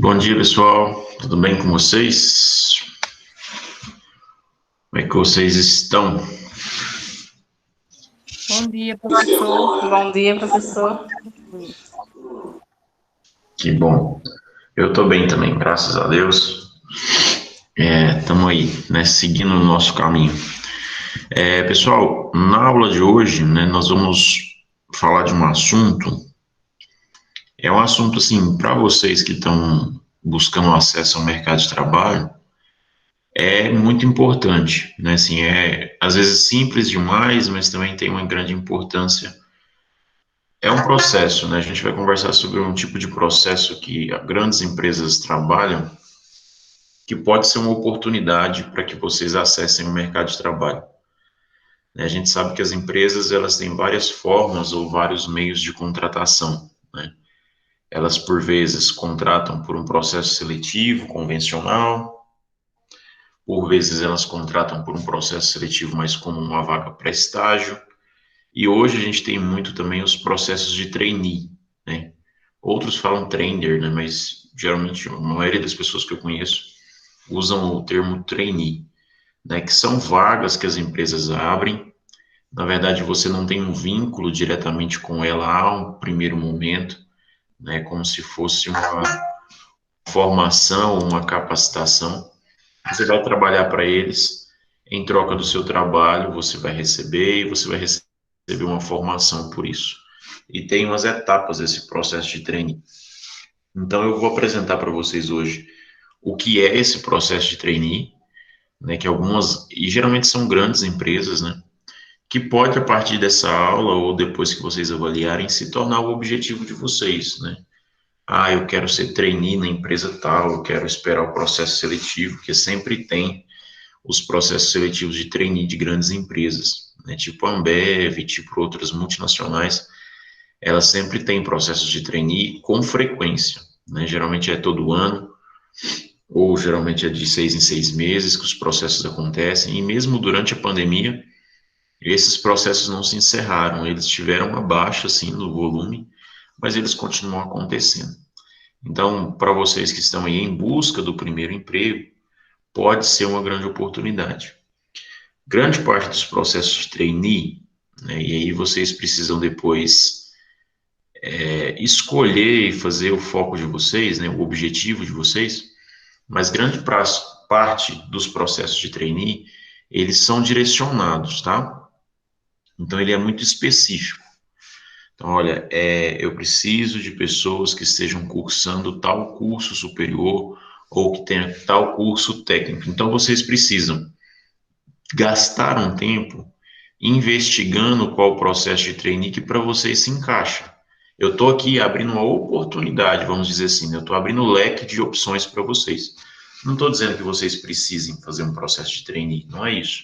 Bom dia, pessoal. Tudo bem com vocês? Como é que vocês estão? Bom dia, professor. Bom dia, professor. Que bom. Eu estou bem também, graças a Deus. Estamos aí, né, seguindo o nosso caminho. Pessoal, na aula de hoje, né, nós vamos falar de um assunto. É um assunto, assim, para vocês que estão buscando acesso ao mercado de trabalho, é muito importante, né? Assim, às vezes simples demais, mas também tem uma grande importância. É um processo, né? A gente vai conversar sobre um tipo de processo que grandes empresas trabalham, que pode ser uma oportunidade para que vocês acessem o mercado de trabalho. A gente sabe que as empresas, elas têm várias formas ou vários meios de contratação, né? Elas, por vezes, contratam por um processo seletivo convencional, por vezes elas contratam por um processo seletivo mais como uma vaga para estágio, e hoje a gente tem muito também os processos de trainee, né? Outros falam trainer, né? Mas geralmente a maioria das pessoas que eu conheço usam o termo trainee, né? Que são vagas que as empresas abrem. Na verdade, você não tem um vínculo diretamente com ela a um primeiro momento, né? Como se fosse uma formação, uma capacitação. Você vai trabalhar para eles, em troca do seu trabalho, você vai receber e você vai receber uma formação por isso. E tem umas etapas desse processo de trainee. Então, eu vou apresentar para vocês hoje o que é esse processo de trainee, né, que algumas, e geralmente são grandes empresas, né, que pode, a partir dessa aula ou depois que vocês avaliarem, se tornar o objetivo de vocês, né. Ah, eu quero ser trainee na empresa tal, eu quero esperar o processo seletivo, que sempre tem os processos seletivos de trainee de grandes empresas, né, tipo a Ambev, tipo outras multinacionais, elas sempre têm processos de trainee com frequência, né, geralmente é todo ano, ou geralmente é de 6 em 6 meses que os processos acontecem, e mesmo durante a pandemia, esses processos não se encerraram, eles tiveram uma baixa, assim, no volume, mas eles continuam acontecendo. Então, para vocês que estão aí em busca do primeiro emprego, pode ser uma grande oportunidade. Grande parte dos processos de trainee, né, e aí vocês precisam depois escolher e fazer o foco de vocês, né, o objetivo de vocês, mas grande parte dos processos de trainee, eles são direcionados, tá? Então, ele é muito específico. Então, olha, eu preciso de pessoas que estejam cursando tal curso superior ou que tenha tal curso técnico. Então, vocês precisam gastar um tempo investigando qual o processo de trainee que para vocês se encaixa. Eu estou aqui abrindo uma oportunidade, vamos dizer assim, né? Eu estou abrindo um leque de opções para vocês. Não estou dizendo que vocês precisem fazer um processo de trainee, não é isso.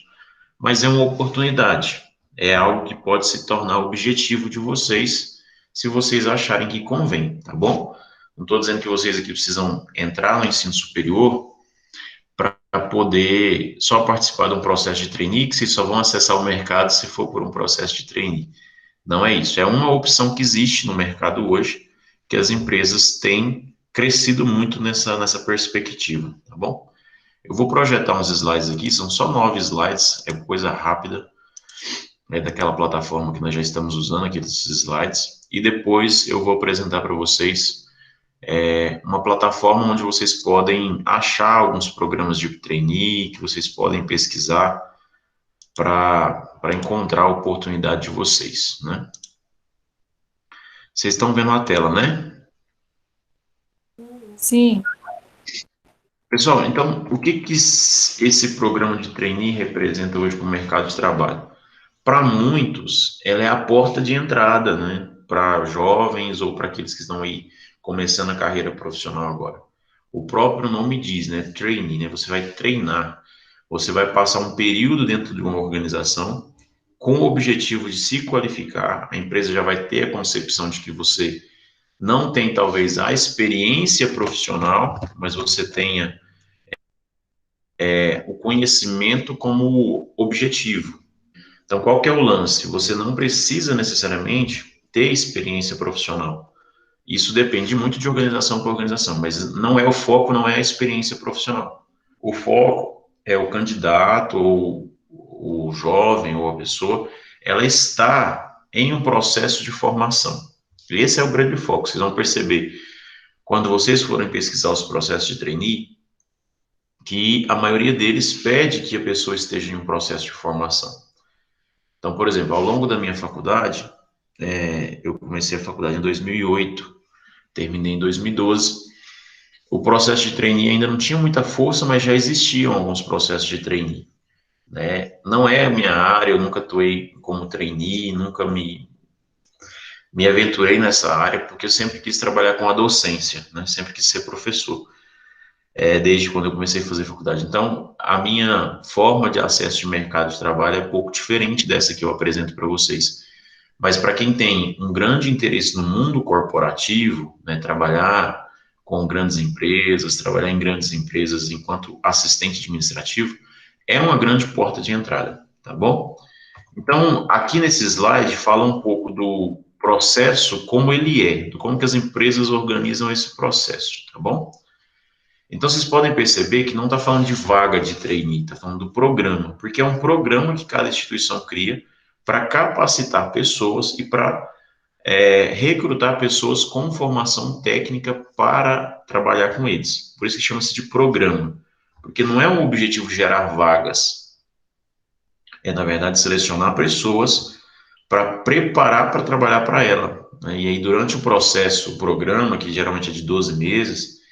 Mas é uma oportunidade, é algo que pode se tornar objetivo de vocês, se vocês acharem que convém, tá bom? Não estou dizendo que vocês aqui precisam entrar no ensino superior para poder só participar de um processo de trainee, que vocês só vão acessar o mercado se for por um processo de trainee. Não é isso, é uma opção que existe no mercado hoje, que as empresas têm crescido muito nessa perspectiva, tá bom? Eu vou projetar uns slides aqui, são só 9 slides, é coisa rápida, é daquela plataforma que nós já estamos usando, aqueles slides, e depois eu vou apresentar para vocês uma plataforma onde vocês podem achar alguns programas de trainee, que vocês podem pesquisar para encontrar a oportunidade de vocês, né? Vocês estão vendo a tela, né? Sim, Pessoal, então, o que esse programa de trainee representa hoje para o mercado de trabalho? Para muitos, ela é a porta de entrada, né? Para jovens ou para aqueles que estão aí começando a carreira profissional agora. O próprio nome diz, né? Trainee, né? Você vai treinar, você vai passar um período dentro de uma organização com o objetivo de se qualificar. A empresa já vai ter a concepção de que você não tem talvez a experiência profissional, mas você tenha o conhecimento como objetivo. Então, qual que é o lance? Você não precisa necessariamente ter experiência profissional. Isso depende muito de organização para organização, mas não é o foco, não é a experiência profissional. O foco é o candidato ou o jovem ou a pessoa, ela está em um processo de formação. Esse é o grande foco. Vocês vão perceber quando vocês forem pesquisar os processos de trainee, que a maioria deles pede que a pessoa esteja em um processo de formação. Então, por exemplo, ao longo da minha faculdade, eu comecei a faculdade em 2008, terminei em 2012. O processo de trainee ainda não tinha muita força, mas já existiam alguns processos de trainee, né? Não é a minha área, eu nunca atuei como trainee, nunca me aventurei nessa área, porque eu sempre quis trabalhar com a docência, né? Sempre quis ser professor, desde quando eu comecei a fazer faculdade. Então, a minha forma de acesso de mercado de trabalho é um pouco diferente dessa que eu apresento para vocês. Mas para quem tem um grande interesse no mundo corporativo, né, trabalhar com grandes empresas, trabalhar em grandes empresas enquanto assistente administrativo, é uma grande porta de entrada, tá bom? Então, aqui nesse slide fala um pouco do processo, como ele é, de como que as empresas organizam esse processo, tá bom? Então, vocês podem perceber que não está falando de vaga de trainee, está falando do programa, porque é um programa que cada instituição cria para capacitar pessoas e para recrutar pessoas com formação técnica para trabalhar com eles. Por isso que chama-se de programa, porque não é um objetivo gerar vagas, é, na verdade, selecionar pessoas para preparar para trabalhar para ela, né? E aí, durante o processo, o programa, que geralmente é de 12 meses,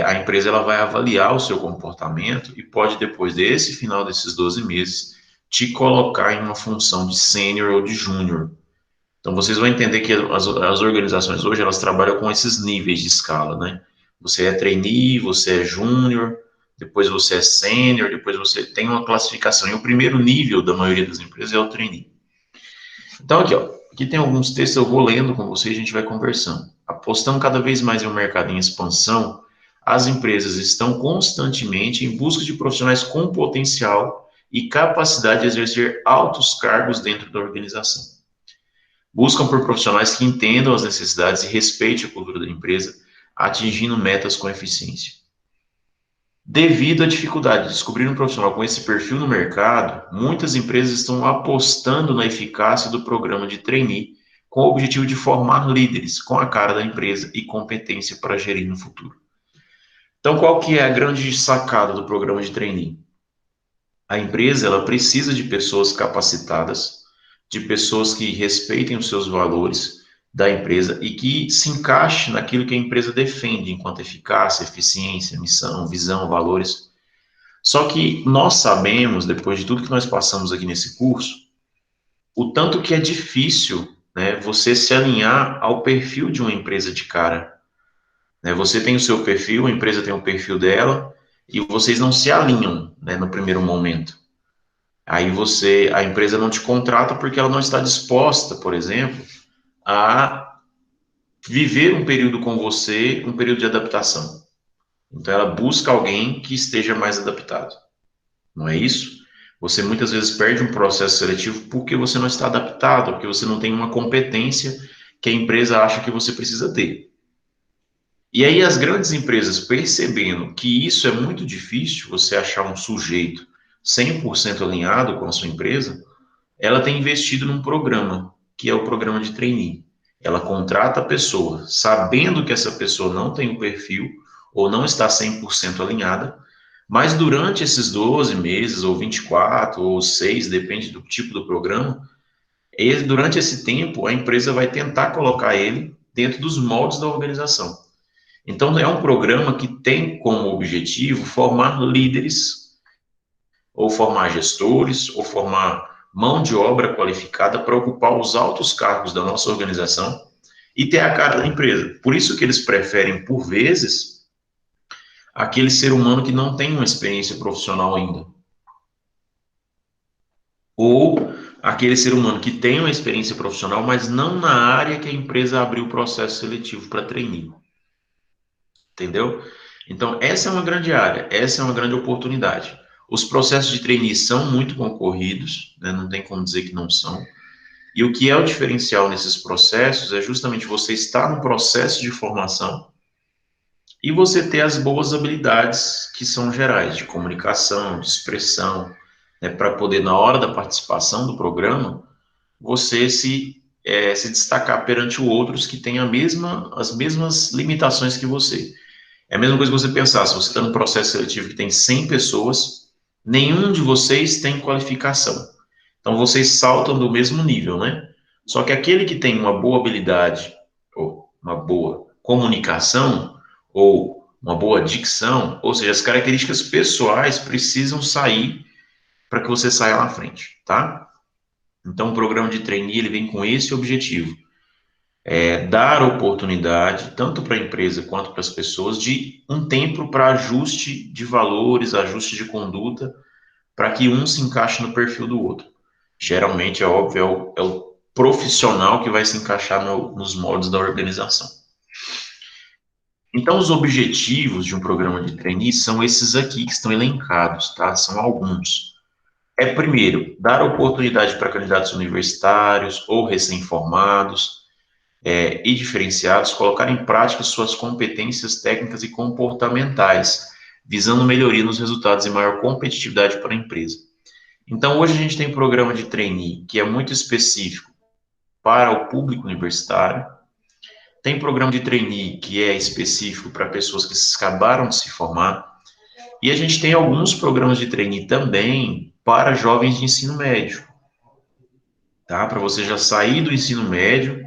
a empresa ela vai avaliar o seu comportamento e pode, depois desse final desses 12 meses, te colocar em uma função de sênior ou de júnior. Então, vocês vão entender que as organizações hoje, elas trabalham com esses níveis de escala, né? Você é trainee, você é júnior, depois você é sênior, depois você tem uma classificação. E o primeiro nível da maioria das empresas é o trainee. Então, aqui, ó, aqui tem alguns textos, eu vou lendo com vocês e a gente vai conversando. Apostando cada vez mais em um mercado em expansão, as empresas estão constantemente em busca de profissionais com potencial e capacidade de exercer altos cargos dentro da organização. Buscam por profissionais que entendam as necessidades e respeitem a cultura da empresa, atingindo metas com eficiência. Devido à dificuldade de descobrir um profissional com esse perfil no mercado, muitas empresas estão apostando na eficácia do programa de trainee, com o objetivo de formar líderes com a cara da empresa e competência para gerir no futuro. Então, qual que é a grande sacada do programa de trainee? A empresa ela precisa de pessoas capacitadas, de pessoas que respeitem os seus valores da empresa e que se encaixe naquilo que a empresa defende enquanto eficácia, eficiência, missão, visão, valores. Só que nós sabemos, depois de tudo que nós passamos aqui nesse curso, o tanto que é difícil, né, você se alinhar ao perfil de uma empresa de cara. Né? Você tem o seu perfil, a empresa tem o perfil dela, e vocês não se alinham, né, no primeiro momento. Aí a empresa não te contrata porque ela não está disposta, por exemplo, a viver um período com você, um período de adaptação. Então ela busca alguém que esteja mais adaptado. Não é isso? Você muitas vezes perde um processo seletivo porque você não está adaptado, porque você não tem uma competência que a empresa acha que você precisa ter. E aí as grandes empresas percebendo que isso é muito difícil, você achar um sujeito 100% alinhado com a sua empresa, ela tem investido num programa, que é o programa de trainee. Ela contrata a pessoa, sabendo que essa pessoa não tem o perfil ou não está 100% alinhada, mas durante esses 12 meses, ou 24, ou 6, depende do tipo do programa, durante esse tempo, a empresa vai tentar colocar ele dentro dos moldes da organização. Então, é um programa que tem como objetivo formar líderes, ou formar gestores, ou formar mão de obra qualificada para ocupar os altos cargos da nossa organização e ter a cara da empresa. Por isso que eles preferem, por vezes, aquele ser humano que não tem uma experiência profissional ainda. Ou aquele ser humano que tem uma experiência profissional, mas não na área que a empresa abriu o processo seletivo para trainee. Entendeu? Então, essa é uma grande área, essa é uma grande oportunidade. Os processos de trainee são muito concorridos, né? Não tem como dizer que não são. E o que é o diferencial nesses processos é justamente você estar no processo de formação e você ter as boas habilidades que são gerais, de comunicação, de expressão, né, para poder, na hora da participação do programa, você se destacar perante outros que têm as mesmas limitações que você. É a mesma coisa que você pensar, se você está num processo seletivo que tem 100 pessoas, nenhum de vocês tem qualificação. Então, vocês saltam do mesmo nível, né? Só que aquele que tem uma boa habilidade, ou uma boa comunicação, ou uma boa dicção, ou seja, as características pessoais precisam sair para que você saia na frente, tá? Então, o programa de trainee, ele vem com esse objetivo, dar oportunidade, tanto para a empresa quanto para as pessoas, de um tempo para ajuste de valores, ajuste de conduta, para que um se encaixe no perfil do outro. Geralmente, é óbvio, é o profissional que vai se encaixar nos moldes da organização. Então, os objetivos de um programa de trainee são esses aqui que estão elencados, tá? São alguns. Primeiro, dar oportunidade para candidatos universitários ou recém-formados e diferenciados colocar em prática suas competências técnicas e comportamentais, visando melhoria nos resultados e maior competitividade para a empresa. Então, hoje a gente tem um programa de trainee que é muito específico para o público universitário, tem programa de trainee que é específico para pessoas que acabaram de se formar, e a gente tem alguns programas de trainee também para jovens de ensino médio, tá? Para você já sair do ensino médio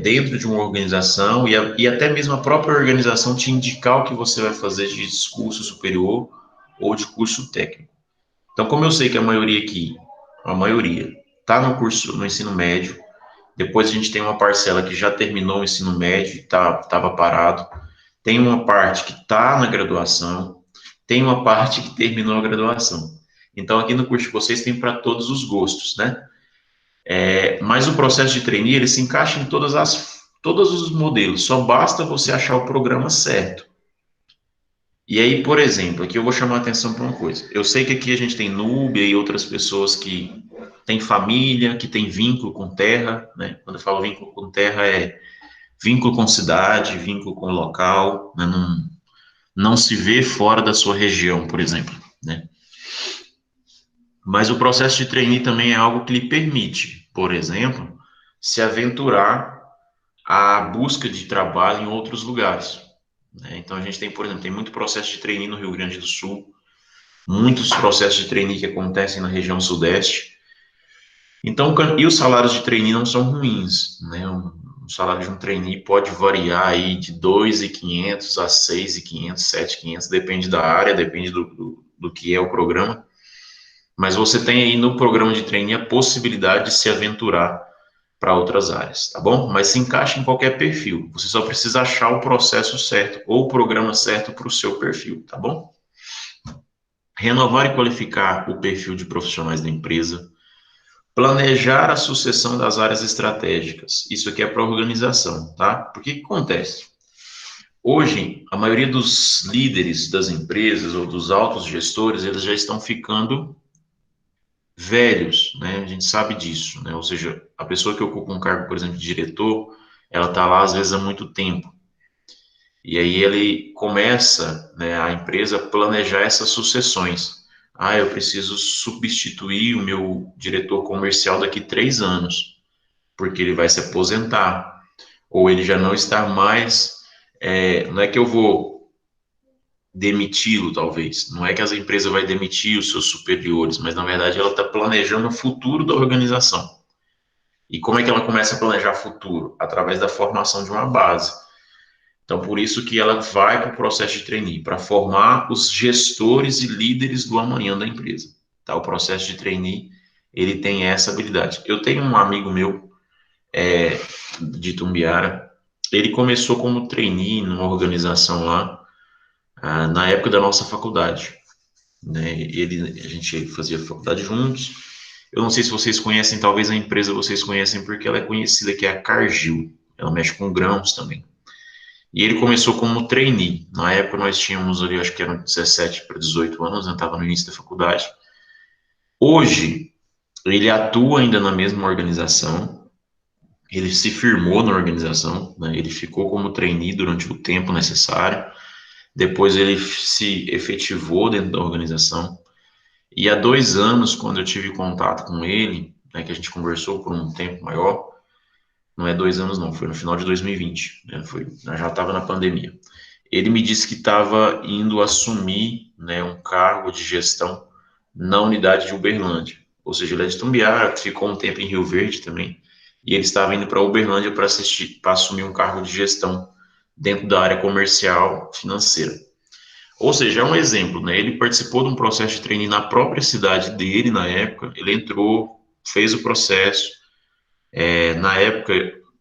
dentro de uma organização e até mesmo a própria organização te indicar o que você vai fazer de curso superior ou de curso técnico. Então, como eu sei que a maioria, está no ensino médio, depois a gente tem uma parcela que já terminou o ensino médio e estava parado, tem uma parte que está na graduação, tem uma parte que terminou a graduação. Então, aqui no curso de vocês tem para todos os gostos, né? Mas o processo de trainee, ele se encaixa em todos os modelos, só basta você achar o programa certo. E aí, por exemplo, aqui eu vou chamar a atenção para uma coisa. Eu sei que aqui a gente tem Núbia e outras pessoas que têm família, que têm vínculo com terra, né? Quando eu falo vínculo com terra, é vínculo com cidade, vínculo com local, né? Não se vê fora da sua região, por exemplo, né? Mas o processo de trainee também é algo que lhe permite, por exemplo, se aventurar à busca de trabalho em outros lugares, né? Então, a gente tem, por exemplo, tem muito processo de trainee no Rio Grande do Sul, muitos processos de trainee que acontecem na região sudeste. Então, e os salários de trainee não são ruins, né? O salário de um trainee pode variar aí de 2.500 a 6.500, 7.500, depende da área, depende do que é o programa. Mas você tem aí no programa de trainee a possibilidade de se aventurar para outras áreas, tá bom? Mas se encaixa em qualquer perfil. Você só precisa achar o processo certo ou o programa certo para o seu perfil, tá bom? Renovar e qualificar o perfil de profissionais da empresa. Planejar a sucessão das áreas estratégicas. Isso aqui é para organização, tá? Porque o que acontece? Hoje, a maioria dos líderes das empresas ou dos altos gestores, eles já estão ficando velhos, né? A gente sabe disso, né? Ou seja, a pessoa que ocupa um cargo, por exemplo, de diretor, ela está lá às vezes há muito tempo. E aí ele começa, né, a empresa a planejar essas sucessões. Ah, eu preciso substituir o meu diretor comercial daqui 3 anos, porque ele vai se aposentar, ou ele já não está mais. Não é que eu vou demiti-lo, talvez. Não é que as empresas vai demitir os seus superiores, mas na verdade ela está planejando o futuro da organização. E como é que ela começa a planejar futuro? Através da formação de uma base. Então, por isso que ela vai para o processo de trainee, para formar os gestores e líderes do amanhã da empresa. Tá? O processo de trainee, ele tem essa habilidade. Eu tenho um amigo meu, de Tumbiara, ele começou como trainee numa organização lá, na época da nossa faculdade, né? A gente fazia faculdade juntos. Eu não sei se vocês conhecem, talvez a empresa vocês conhecem, porque ela é conhecida, que é a Cargill. Ela mexe com grãos também. E ele começou como trainee. Na época nós tínhamos ali, acho que eram 17 para 18 anos, eu estava no início da faculdade. Hoje, ele atua ainda na mesma organização, ele se firmou na organização, né? Ele ficou como trainee durante o tempo necessário, depois ele se efetivou dentro da organização, e há 2 anos, quando eu tive contato com ele, né, que a gente conversou por um tempo maior, não é 2 anos não, foi no final de 2020, né, eu já estava na pandemia. Ele me disse que estava indo assumir, né, um cargo de gestão na unidade de Uberlândia. Ou seja, ele é de Tumbiara, ficou um tempo em Rio Verde também, e ele estava indo para Uberlândia para assumir um cargo de gestão dentro da área comercial financeira. Ou seja, é um exemplo, né? Ele participou de um processo de trainee na própria cidade dele na época, ele entrou, fez o processo. Na época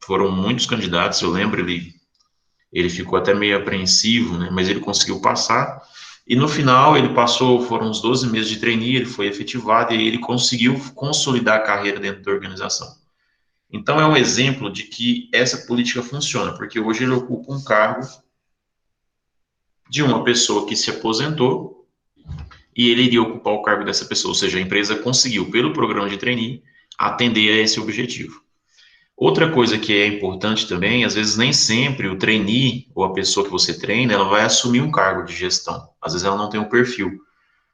foram muitos candidatos, eu lembro, ele ficou até meio apreensivo, né? Mas ele conseguiu passar. E no final ele passou, foram uns 12 meses de trainee, ele foi efetivado e aí ele conseguiu consolidar a carreira dentro da organização. Então é um exemplo de que essa política funciona, porque hoje ele ocupa um cargo de uma pessoa que se aposentou e ele iria ocupar o cargo dessa pessoa, ou seja, a empresa conseguiu, pelo programa de trainee, atender a esse objetivo. Outra coisa que é importante também, às vezes nem sempre o trainee ou a pessoa que você treina, ela vai assumir um cargo de gestão. Às vezes ela não tem um perfil,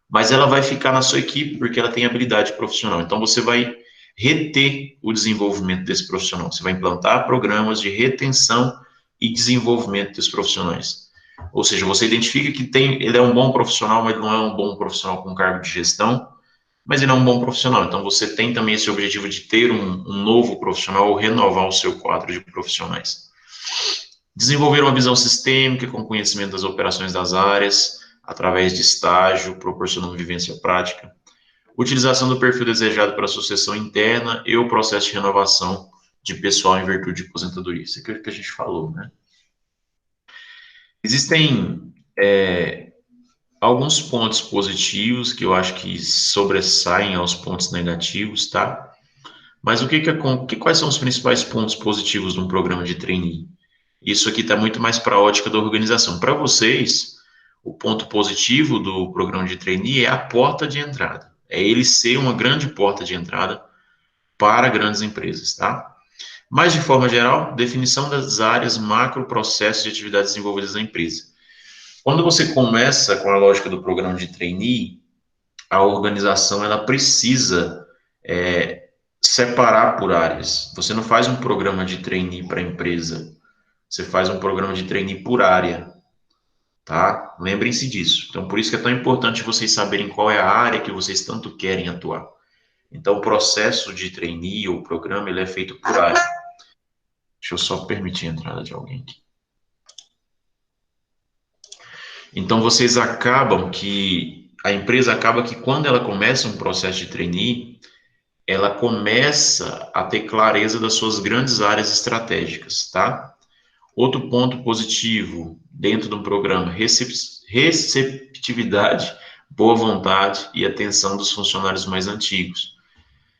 mas ela vai ficar na sua equipe porque ela tem habilidade profissional. Então você vai reter o desenvolvimento desse profissional. Você vai implantar programas de retenção e desenvolvimento dos profissionais. Ou seja, você identifica que ele é um bom profissional, mas ele não é um bom profissional com cargo de gestão, mas ele é um bom profissional. Então, você tem também esse objetivo de ter um novo profissional ou renovar o seu quadro de profissionais. Desenvolver uma visão sistêmica com conhecimento das operações das áreas, através de estágio, proporcionando vivência prática. Utilização do perfil desejado para a sucessão interna e o processo de renovação de pessoal em virtude de aposentadoria. Isso é o que a gente falou, né? Existem alguns pontos positivos que eu acho que sobressaem aos pontos negativos, tá? Mas quais são os principais pontos positivos de um programa de trainee? Isso aqui está muito mais para a ótica da organização. Para vocês, o ponto positivo do programa de trainee é a porta de entrada. É ele ser uma grande porta de entrada para grandes empresas, tá? Mas, de forma geral, definição das áreas, macro, processos de atividades desenvolvidas na empresa. Quando você começa com a lógica do programa de trainee, a organização ela precisa separar por áreas. Você não faz um programa de trainee para a empresa, você faz um programa de trainee por área, tá? Lembrem-se disso. Então, por isso que é tão importante vocês saberem qual é a área que vocês tanto querem atuar. Então, o processo de trainee ou programa, ele é feito por área. Deixa eu só permitir a entrada de alguém aqui. Então, a empresa acaba que quando ela começa um processo de trainee, ela começa a ter clareza das suas grandes áreas estratégicas, tá? Outro ponto positivo dentro de um programa, receptividade, boa vontade e atenção dos funcionários mais antigos.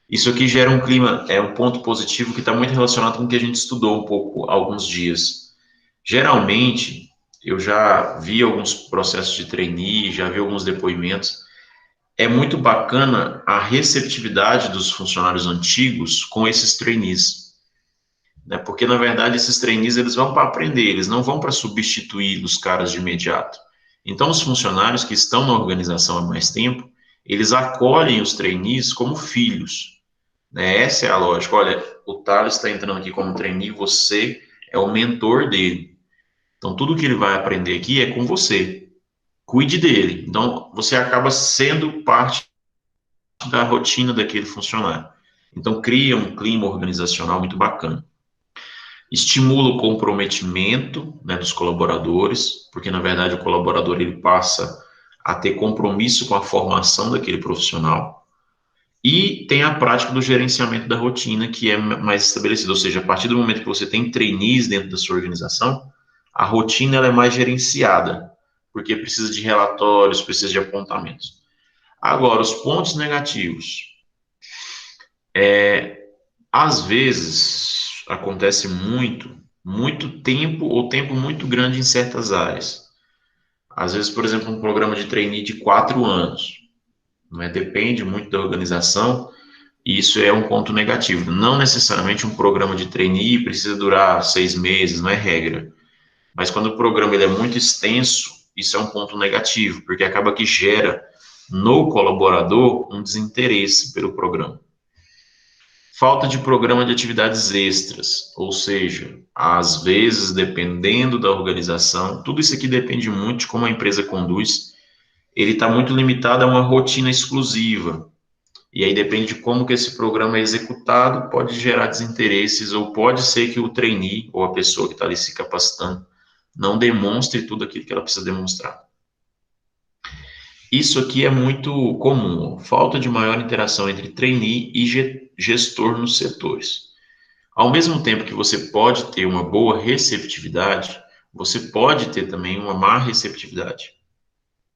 Isso aqui gera um clima, é um ponto positivo que está muito relacionado com o que a gente estudou um pouco há alguns dias. Geralmente, eu já vi alguns processos de trainee, já vi alguns depoimentos. É muito bacana a receptividade dos funcionários antigos com esses trainees, né? Porque, na verdade, esses trainees, eles vão para aprender, eles não vão para substituir os caras de imediato. Então, os funcionários que estão na organização há mais tempo, eles acolhem os trainees como filhos, né? Essa é a lógica. Olha, o Thales está entrando aqui como trainee, você é o mentor dele. Então, tudo que ele vai aprender aqui é com você. Cuide dele. Então, você acaba sendo parte da rotina daquele funcionário. Então, cria um clima organizacional muito bacana. Estimula o comprometimento, né, dos colaboradores, porque, na verdade, o colaborador ele passa a ter compromisso com a formação daquele profissional. E tem a prática do gerenciamento da rotina, que é mais estabelecida. Ou seja, a partir do momento que você tem trainees dentro da sua organização, a rotina ela é mais gerenciada, porque precisa de relatórios, precisa de apontamentos. Agora, os pontos negativos. Às vezes, acontece muito tempo ou tempo muito grande em certas áreas. Às vezes, por exemplo, um programa de trainee de 4 anos, né? Depende muito da organização, E isso é um ponto negativo. Não necessariamente um programa de trainee precisa durar 6 meses, não é regra. Mas quando o programa ele é muito extenso, isso é um ponto negativo, porque acaba que gera no colaborador um desinteresse pelo programa. Falta de programa de atividades extras, ou seja, às vezes, dependendo da organização, tudo isso aqui depende muito de como a empresa conduz, ele está muito limitado a uma rotina exclusiva. E aí depende de como que esse programa é executado, pode gerar desinteresses, ou pode ser que o trainee, ou a pessoa que está ali se capacitando, não demonstre tudo aquilo que ela precisa demonstrar. Isso aqui é muito comum, falta de maior interação entre trainee e gestor nos setores. Ao mesmo tempo que você pode ter uma boa receptividade, você pode ter também uma má receptividade.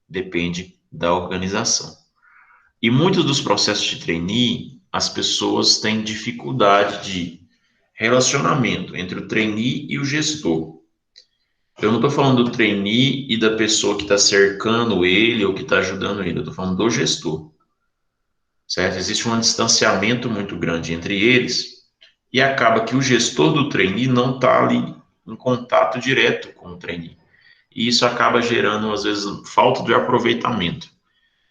Depende da organização. E muitos dos processos de trainee, as pessoas têm dificuldade de relacionamento entre o trainee e o gestor. Eu não estou falando do trainee e da pessoa que está cercando ele ou que está ajudando ele, eu estou falando do gestor, certo? Existe um distanciamento muito grande entre eles e acaba que o gestor do trainee não está ali em contato direto com o trainee. E isso acaba gerando, às vezes, falta de aproveitamento.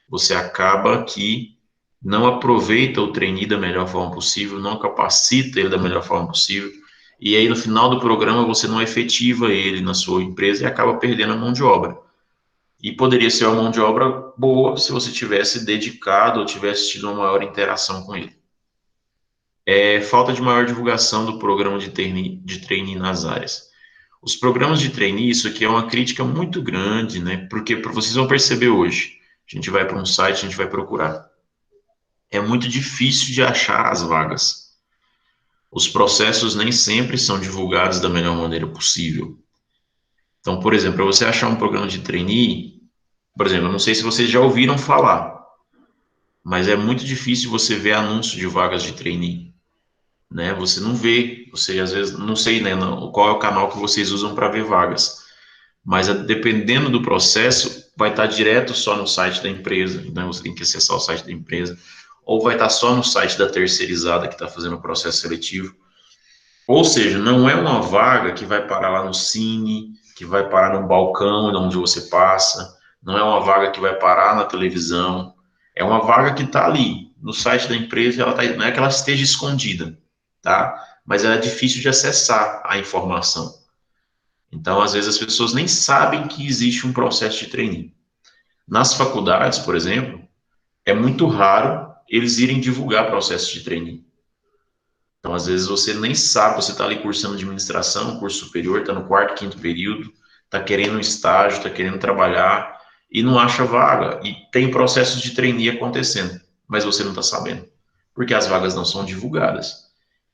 Você acaba que não aproveita o trainee da melhor forma possível, não capacita ele da melhor forma possível, e aí no final do programa você não efetiva ele na sua empresa e acaba perdendo a mão de obra. E poderia ser uma mão de obra boa se você tivesse dedicado ou tivesse tido uma maior interação com ele. Falta de maior divulgação do programa de trainee nas áreas. Os programas de trainee, isso aqui é uma crítica muito grande, né? Porque vocês vão perceber hoje, a gente vai para um site, a gente vai procurar. É muito difícil de achar as vagas. Os processos nem sempre são divulgados da melhor maneira possível. Então, por exemplo, para você achar um programa de trainee, por exemplo, eu não sei se vocês já ouviram falar, mas é muito difícil você ver anúncio de vagas de trainee, né? Você não vê, você às vezes, não sei, né, qual é o canal que vocês usam para ver vagas, mas dependendo do processo, vai estar direto só no site da empresa, né? Você tem que acessar o site da empresa, ou vai estar só no site da terceirizada que está fazendo o processo seletivo. Ou seja, não é uma vaga que vai parar lá no Cine, que vai parar no balcão onde você passa, não é uma vaga que vai parar na televisão, é uma vaga que está ali, no site da empresa, ela tá, não é que ela esteja escondida, tá? Mas ela é difícil de acessar a informação. Então, às vezes, as pessoas nem sabem que existe um processo de trainee. Nas faculdades, por exemplo, é muito raro eles irem divulgar processos de trainee. Então, às vezes, você nem sabe, você está ali cursando administração, curso superior, está no quarto, quinto período, está querendo um estágio, está querendo trabalhar e não acha vaga. E tem processos de trainee acontecendo, mas você não está sabendo, porque as vagas não são divulgadas.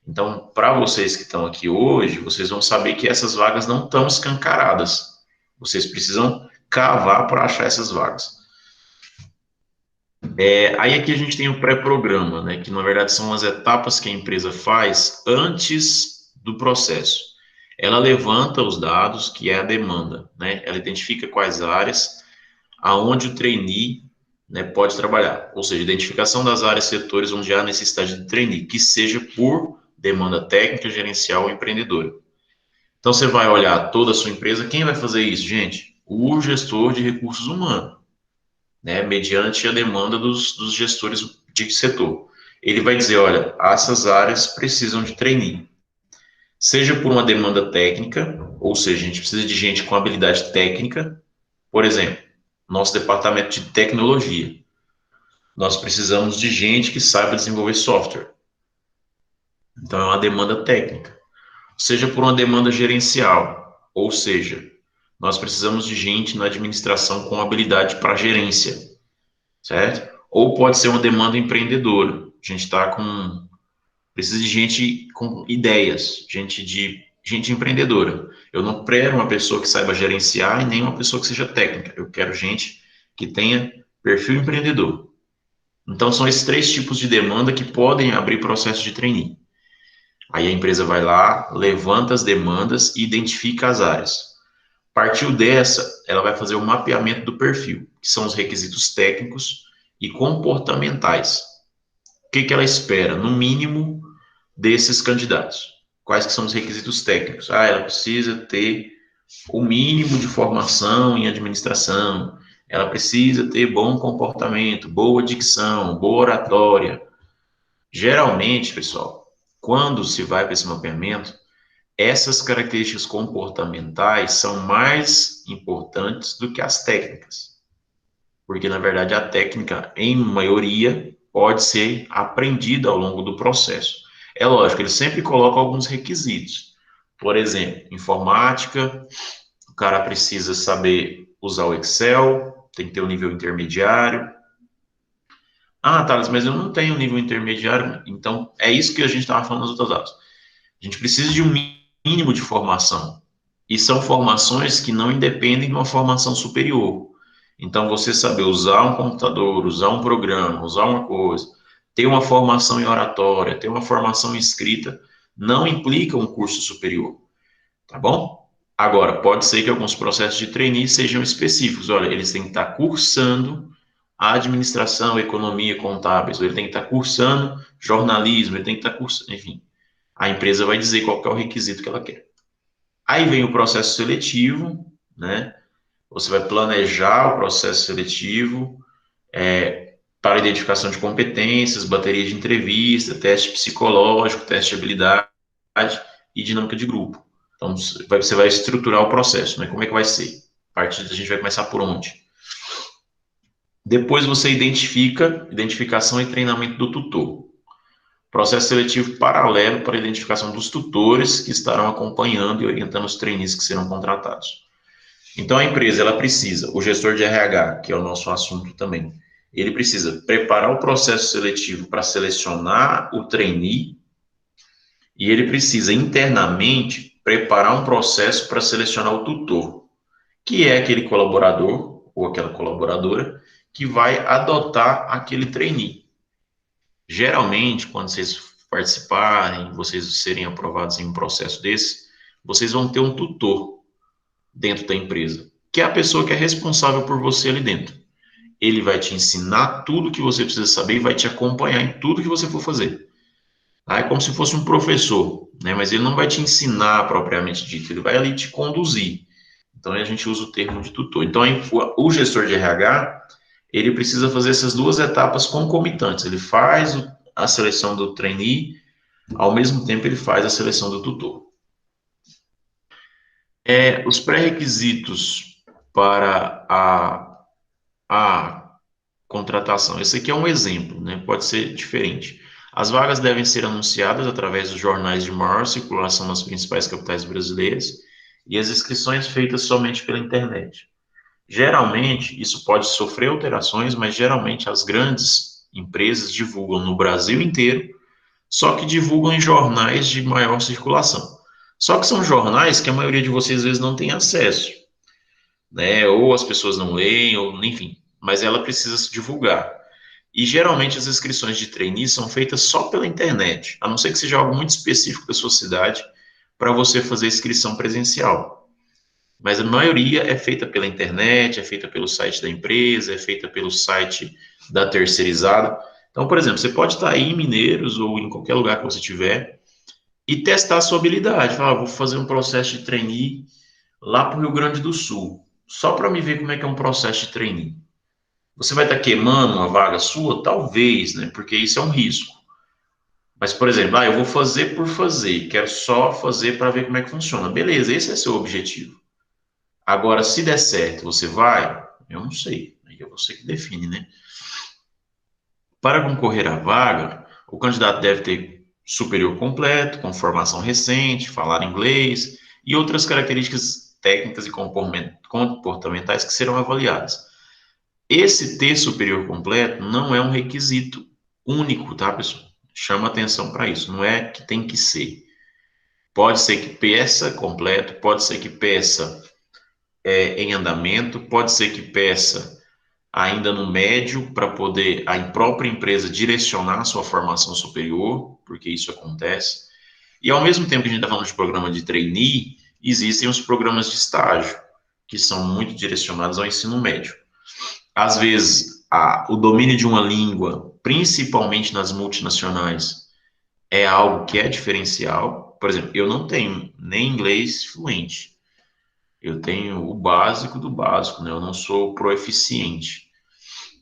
Então, para vocês que estão aqui hoje, vocês vão saber que essas vagas não estão escancaradas. Vocês precisam cavar para achar essas vagas. Aí aqui a gente tem o pré-programa, né, que na verdade são as etapas que a empresa faz antes do processo. Ela levanta os dados, que é a demanda, né, ela identifica quais áreas, aonde o trainee, né, pode trabalhar, ou seja, identificação das áreas, setores onde há necessidade de trainee, que seja por demanda técnica, gerencial ou empreendedora. Então você vai olhar toda a sua empresa, quem vai fazer isso, gente? O gestor de recursos humanos, né, mediante a demanda dos gestores de setor. Ele vai dizer, olha, essas áreas precisam de trainee. Seja por uma demanda técnica, ou seja, a gente precisa de gente com habilidade técnica. Por exemplo, nosso departamento de tecnologia. Nós precisamos de gente que saiba desenvolver software. Então, é uma demanda técnica. Seja por uma demanda gerencial, ou seja, nós precisamos de gente na administração com habilidade para gerência, certo? Ou pode ser uma demanda empreendedora. A gente está com precisa de gente com ideias, gente empreendedora. Eu não quero uma pessoa que saiba gerenciar e nem uma pessoa que seja técnica. Eu quero gente que tenha perfil empreendedor. Então são esses três tipos de demanda que podem abrir processo de trainee. Aí a empresa vai lá, levanta as demandas e identifica as áreas. Partiu dessa, ela vai fazer o mapeamento do perfil, que são os requisitos técnicos e comportamentais. que ela espera, no mínimo, desses candidatos? Quais que são os requisitos técnicos? Ela precisa ter o mínimo de formação em administração, ela precisa ter bom comportamento, boa dicção, boa oratória. Geralmente, pessoal, quando se vai para esse mapeamento, essas características comportamentais são mais importantes do que as técnicas, porque na verdade a técnica, em maioria, pode ser aprendida ao longo do processo. É lógico, ele sempre coloca alguns requisitos. Por exemplo, informática, o cara precisa saber usar o Excel, tem que ter um nível intermediário. Ah, Thales, mas eu não tenho nível intermediário. Então, é isso que a gente estava falando nas outras aulas. A gente precisa de um mínimo de formação. E são formações que não independem de uma formação superior. Então, você saber usar um computador, usar um programa, usar uma coisa, ter uma formação em oratória, ter uma formação em escrita, não implica um curso superior. Tá bom? Agora, pode ser que alguns processos de trainee sejam específicos. Olha, eles têm que estar cursando a administração, economia, contábeis, ou ele tem que estar cursando jornalismo, ele tem que estar cursando, enfim. A empresa vai dizer qual que é o requisito que ela quer. Aí vem o processo seletivo, né? Você vai planejar o processo seletivo para identificação de competências, bateria de entrevista, teste psicológico, teste de habilidade e dinâmica de grupo. Então, você vai estruturar o processo, né? Como é que vai ser? A partir a gente vai começar por onde? Depois você identificação e treinamento do tutor. Processo seletivo paralelo para a identificação dos tutores que estarão acompanhando e orientando os trainees que serão contratados. Então, a empresa, ela precisa, o gestor de RH, que é o nosso assunto também, ele precisa preparar o processo seletivo para selecionar o trainee e ele precisa, internamente, preparar um processo para selecionar o tutor, que é aquele colaborador ou aquela colaboradora que vai adotar aquele trainee. Geralmente, quando vocês participarem, vocês serem aprovados em um processo desse, vocês vão ter um tutor dentro da empresa, que é a pessoa que é responsável por você ali dentro. Ele vai te ensinar tudo que você precisa saber e vai te acompanhar em tudo que você for fazer. Tá? É como se fosse um professor, né? Mas ele não vai te ensinar propriamente dito, ele vai ali te conduzir. Então a gente usa o termo de tutor. Então o gestor de RH, ele precisa fazer essas duas etapas concomitantes. Ele faz a seleção do trainee, ao mesmo tempo ele faz a seleção do tutor. Os pré-requisitos para a contratação. Esse aqui é um exemplo, né? Pode ser diferente. As vagas devem ser anunciadas através dos jornais de maior circulação nas principais capitais brasileiras e as inscrições feitas somente pela internet. Geralmente, isso pode sofrer alterações, mas geralmente as grandes empresas divulgam no Brasil inteiro, só que divulgam em jornais de maior circulação. Só que são jornais que a maioria de vocês às vezes não tem acesso, né? Ou as pessoas não leem, ou enfim, mas ela precisa se divulgar. E geralmente as inscrições de trainee são feitas só pela internet, a não ser que seja algo muito específico da sua cidade para você fazer inscrição presencial. Mas a maioria é feita pela internet, é feita pelo site da empresa, é feita pelo site da terceirizada. Então, por exemplo, você pode estar aí em Mineiros ou em qualquer lugar que você estiver e testar a sua habilidade. Falar, vou fazer um processo de trainee lá para o Rio Grande do Sul, só para me ver como é que é um processo de trainee. Você vai estar queimando uma vaga sua? Talvez, né? Porque isso é um risco. Mas, por exemplo, eu vou fazer por fazer, quero só fazer para ver como é que funciona. Beleza, esse é seu objetivo. Agora, se der certo, você vai? Eu não sei. Aí é você que define, né? Para concorrer à vaga, o candidato deve ter superior completo, com formação recente, falar inglês e outras características técnicas e comportamentais que serão avaliadas. Esse ter superior completo não é um requisito único, tá, pessoal? Chama atenção para isso. Não é que tem que ser. Pode ser que peça completo, pode ser que peça em andamento, pode ser que peça ainda no médio para poder a própria empresa direcionar a sua formação superior, porque isso acontece. E ao mesmo tempo que a gente está falando de programa de trainee, existem os programas de estágio, que são muito direcionados ao ensino médio. Às vezes, o domínio de uma língua principalmente nas multinacionais, é algo que é diferencial. Por exemplo, eu não tenho nem inglês fluente. Eu tenho o básico do básico, né? Eu não sou proeficiente.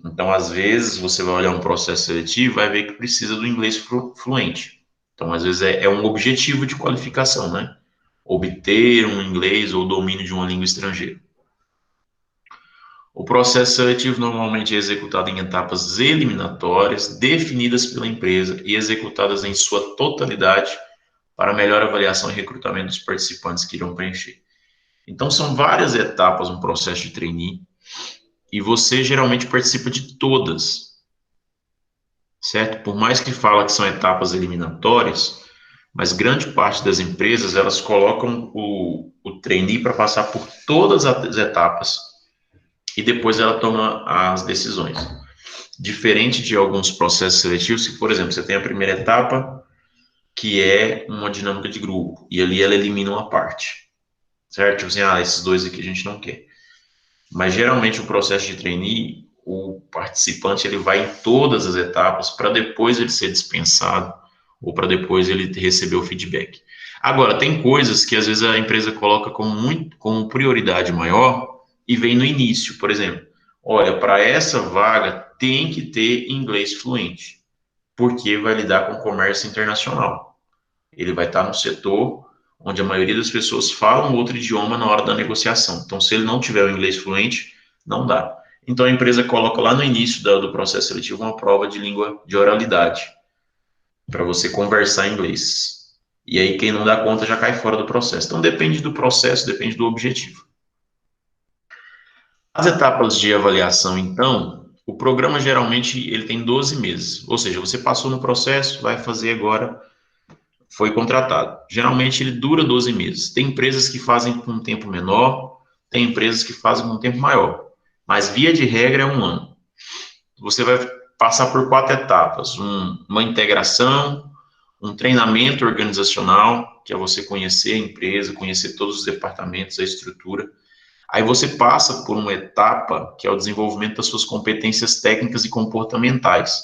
Então, às vezes, você vai olhar um processo seletivo e vai ver que precisa do inglês fluente. Então, às vezes, é um objetivo de qualificação, né? Obter um inglês ou domínio de uma língua estrangeira. O processo seletivo normalmente é executado em etapas eliminatórias, definidas pela empresa e executadas em sua totalidade para melhor avaliação e recrutamento dos participantes que irão preencher. Então, são várias etapas no processo de trainee e você geralmente participa de todas, certo? Por mais que fala que são etapas eliminatórias, mas grande parte das empresas, elas colocam o trainee para passar por todas as etapas e depois ela toma as decisões. Diferente de alguns processos seletivos, que, por exemplo, você tem a primeira etapa, que é uma dinâmica de grupo, e ali ela elimina uma parte, certo? Tipo assim, esses dois aqui a gente não quer. Mas geralmente o processo de trainee, o participante ele vai em todas as etapas para depois ele ser dispensado ou para depois ele receber o feedback. Agora, tem coisas que às vezes a empresa coloca como prioridade maior e vem no início. Por exemplo, olha, para essa vaga tem que ter inglês fluente, porque vai lidar com comércio internacional. Ele vai estar no setor onde a maioria das pessoas falam outro idioma na hora da negociação. Então, se ele não tiver o inglês fluente, não dá. Então, a empresa coloca lá no início do processo seletivo uma prova de língua de oralidade, para você conversar em inglês. E aí, quem não dá conta já cai fora do processo. Então, depende do processo, depende do objetivo. As etapas de avaliação, então, o programa geralmente ele tem 12 meses. Ou seja, você passou no processo, vai fazer agora, foi contratado. Geralmente ele dura 12 meses. Tem empresas que fazem com um tempo menor, tem empresas que fazem com um tempo maior. Mas via de regra é um ano. Você vai passar por 4 etapas: uma integração, um treinamento organizacional, que é você conhecer a empresa, conhecer todos os departamentos, a estrutura. Aí você passa por uma etapa que é o desenvolvimento das suas competências técnicas e comportamentais.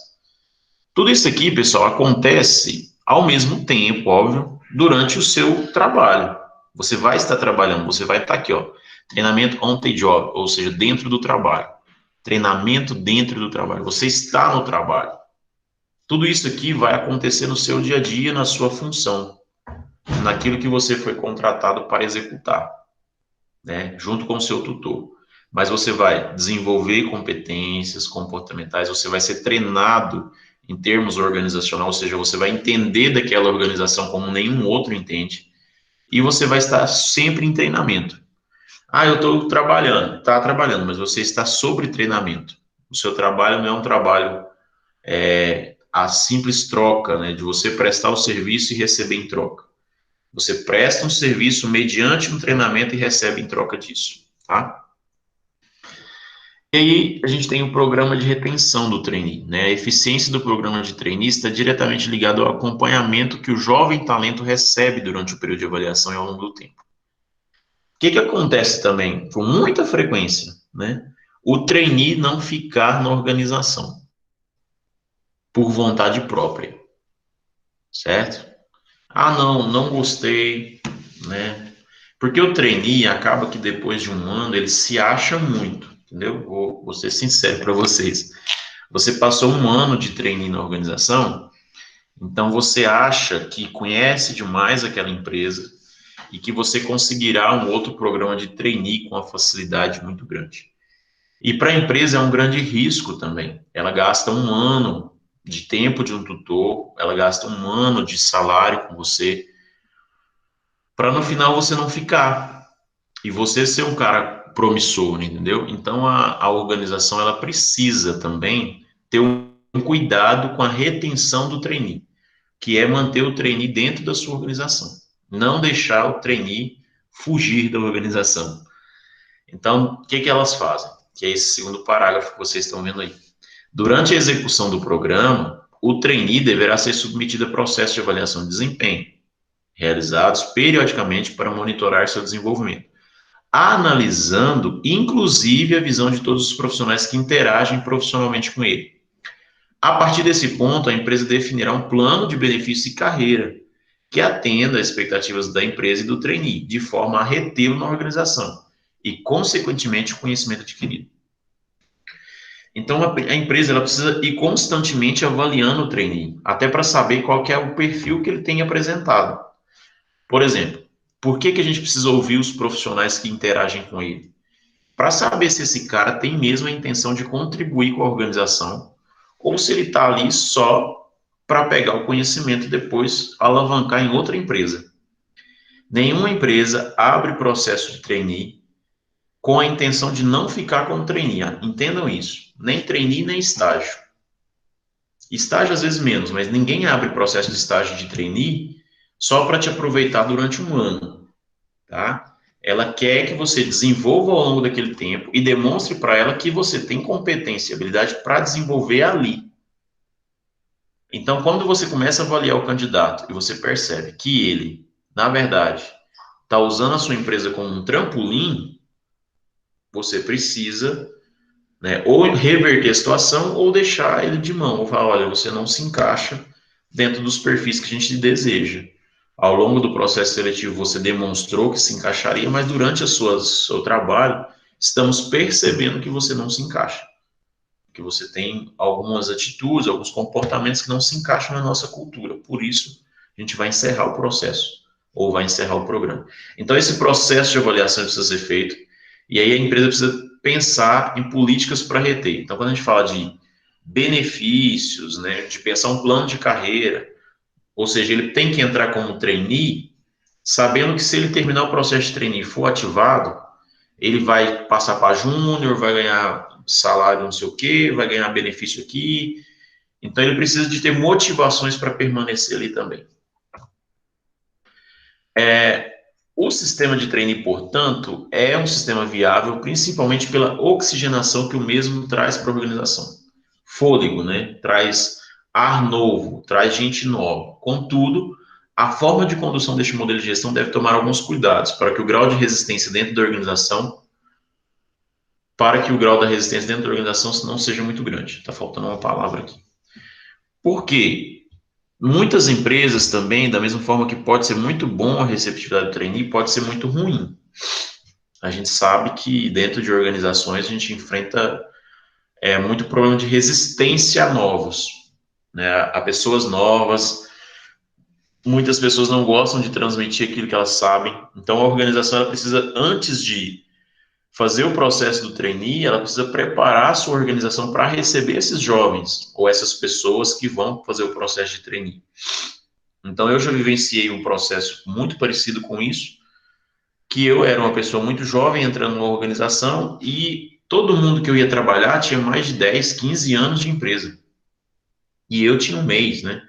Tudo isso aqui, pessoal, acontece ao mesmo tempo, óbvio, durante o seu trabalho. Você vai estar trabalhando, você vai estar aqui, ó, treinamento on the job, ou seja, dentro do trabalho. Treinamento dentro do trabalho. Você está no trabalho. Tudo isso aqui vai acontecer no seu dia a dia, na sua função, naquilo que você foi contratado para executar, né, junto com o seu tutor. Mas você vai desenvolver competências comportamentais, você vai ser treinado em termos organizacionais, ou seja, você vai entender daquela organização como nenhum outro entende, e você vai estar sempre em treinamento. Eu estou trabalhando, está trabalhando, mas você está sobre treinamento. O seu trabalho não é um trabalho, a simples troca, né, de você prestar o serviço e receber em troca. Você presta um serviço mediante um treinamento e recebe em troca disso, tá? E aí a gente tem o programa de retenção do trainee, né? A eficiência do programa de trainee está diretamente ligado ao acompanhamento que o jovem talento recebe durante o período de avaliação e ao longo do tempo. O que acontece também, com muita frequência, né? O trainee não ficar na organização por vontade própria, certo? Não gostei, né? Porque o trainee acaba que depois de um ano ele se acha muito, entendeu? Vou ser sincero para vocês. Você passou um ano de trainee na organização, então você acha que conhece demais aquela empresa e que você conseguirá um outro programa de trainee com uma facilidade muito grande. E para a empresa é um grande risco também. Ela gasta um ano de tempo de um tutor, ela gasta um ano de salário com você, para no final você não ficar e você ser um cara promissor, entendeu? Então a organização ela precisa também ter um cuidado com a retenção do trainee, que é manter o trainee dentro da sua organização, não deixar o trainee fugir da organização. Então, o que elas fazem? Que é esse segundo parágrafo que vocês estão vendo aí. Durante a execução do programa, o trainee deverá ser submetido a processos de avaliação de desempenho, realizados periodicamente para monitorar seu desenvolvimento, analisando, inclusive, a visão de todos os profissionais que interagem profissionalmente com ele. A partir desse ponto, a empresa definirá um plano de benefícios e carreira que atenda às expectativas da empresa e do trainee, de forma a retê-lo na organização e, consequentemente, o conhecimento adquirido. Então, a empresa ela precisa ir constantemente avaliando o trainee, até para saber qual que é o perfil que ele tem apresentado. Por exemplo, por que a gente precisa ouvir os profissionais que interagem com ele? Para saber se esse cara tem mesmo a intenção de contribuir com a organização ou se ele está ali só para pegar o conhecimento e depois alavancar em outra empresa. Nenhuma empresa abre processo de trainee com a intenção de não ficar como trainee. Entendam isso. Nem trainee, nem estágio. Estágio às vezes menos, mas ninguém abre processo de estágio de trainee só para te aproveitar durante um ano, tá? Ela quer que você desenvolva ao longo daquele tempo e demonstre para ela que você tem competência e habilidade para desenvolver ali. Então, quando você começa a avaliar o candidato e você percebe que ele, na verdade, está usando a sua empresa como um trampolim, você precisa, né, ou reverter a situação ou deixar ele de mão, ou falar, olha, você não se encaixa dentro dos perfis que a gente deseja. Ao longo do processo seletivo, você demonstrou que se encaixaria, mas durante o seu trabalho, estamos percebendo que você não se encaixa, que você tem algumas atitudes, alguns comportamentos que não se encaixam na nossa cultura. Por isso, a gente vai encerrar o processo, ou vai encerrar o programa. Então, esse processo de avaliação precisa ser feito, e aí a empresa precisa pensar em políticas para reter. Então, quando a gente fala de benefícios, né, de pensar um plano de carreira, ou seja, ele tem que entrar como trainee, sabendo que se ele terminar o processo de trainee e for ativado, ele vai passar para júnior, vai ganhar salário não sei o quê, vai ganhar benefício aqui. Então, ele precisa de ter motivações para permanecer ali também. O sistema de trainee, portanto, é um sistema viável, principalmente pela oxigenação que o mesmo traz para a organização. Fôlego, né? Traz ar novo, traz gente nova. Contudo, a forma de condução deste modelo de gestão deve tomar alguns cuidados para que o grau de resistência dentro da organização, não seja muito grande. Está faltando uma palavra aqui. Por quê? Muitas empresas também, da mesma forma que pode ser muito bom a receptividade do trainee, pode ser muito ruim. A gente sabe que dentro de organizações a gente enfrenta muito problema de resistência a novos, né? A pessoas novas. Muitas pessoas não gostam de transmitir aquilo que elas sabem. Então a organização ela precisa, antes de fazer o processo do trainee, ela precisa preparar a sua organização para receber esses jovens ou essas pessoas que vão fazer o processo de trainee. Então eu já vivenciei um processo muito parecido com isso, que eu era uma pessoa muito jovem entrando numa organização e todo mundo que eu ia trabalhar tinha mais de 10, 15 anos de empresa. E eu tinha um mês, né?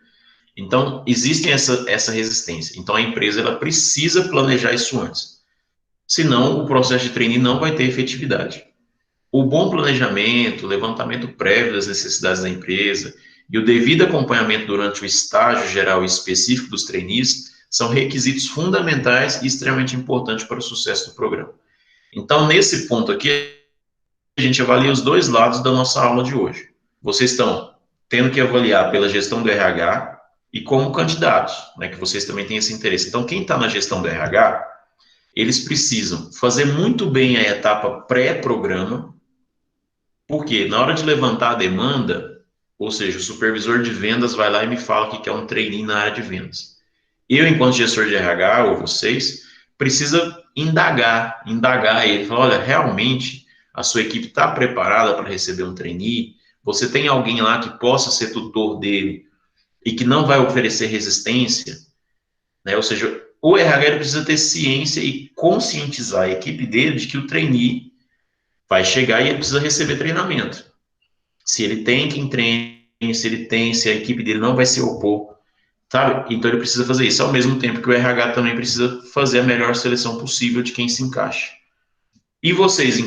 Então, existe essa resistência. Então, a empresa ela precisa planejar isso antes. Senão, o processo de trainee não vai ter efetividade. O bom planejamento, o levantamento prévio das necessidades da empresa e o devido acompanhamento durante o estágio geral e específico dos trainees são requisitos fundamentais e extremamente importantes para o sucesso do programa. Então, nesse ponto aqui, a gente avalia os dois lados da nossa aula de hoje. Vocês estão tendo que avaliar pela gestão do RH e como candidatos, né, que vocês também têm esse interesse. Então, quem está na gestão do RH, eles precisam fazer muito bem a etapa pré-programa, porque na hora de levantar a demanda, ou seja, o supervisor de vendas vai lá e me fala que quer um trainee na área de vendas. Eu, enquanto gestor de RH, ou vocês, precisa indagar ele, falar, olha, realmente a sua equipe está preparada para receber um trainee? Você tem alguém lá que possa ser tutor dele e que não vai oferecer resistência, né? Ou seja, o RH precisa ter ciência e conscientizar a equipe dele de que o trainee vai chegar e ele precisa receber treinamento. Se ele tem quem treine, se a equipe dele não vai se opor, sabe? Então ele precisa fazer isso, ao mesmo tempo que o RH também precisa fazer a melhor seleção possível de quem se encaixa. E vocês,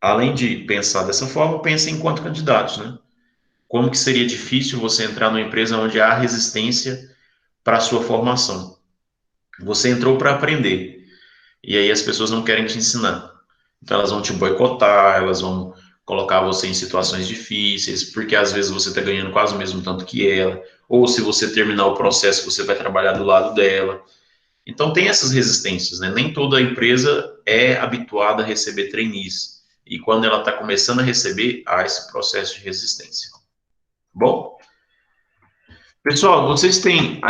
além de pensar dessa forma, pensem enquanto candidatos, né? Como que seria difícil você entrar numa empresa onde há resistência para a sua formação? Você entrou para aprender, e aí as pessoas não querem te ensinar. Então elas vão te boicotar, elas vão colocar você em situações difíceis, porque às vezes você está ganhando quase o mesmo tanto que ela, ou se você terminar o processo, você vai trabalhar do lado dela. Então, tem essas resistências, né? Nem toda empresa é habituada a receber trainees. E quando ela está começando a receber, há esse processo de resistência. Bom, pessoal, vocês têm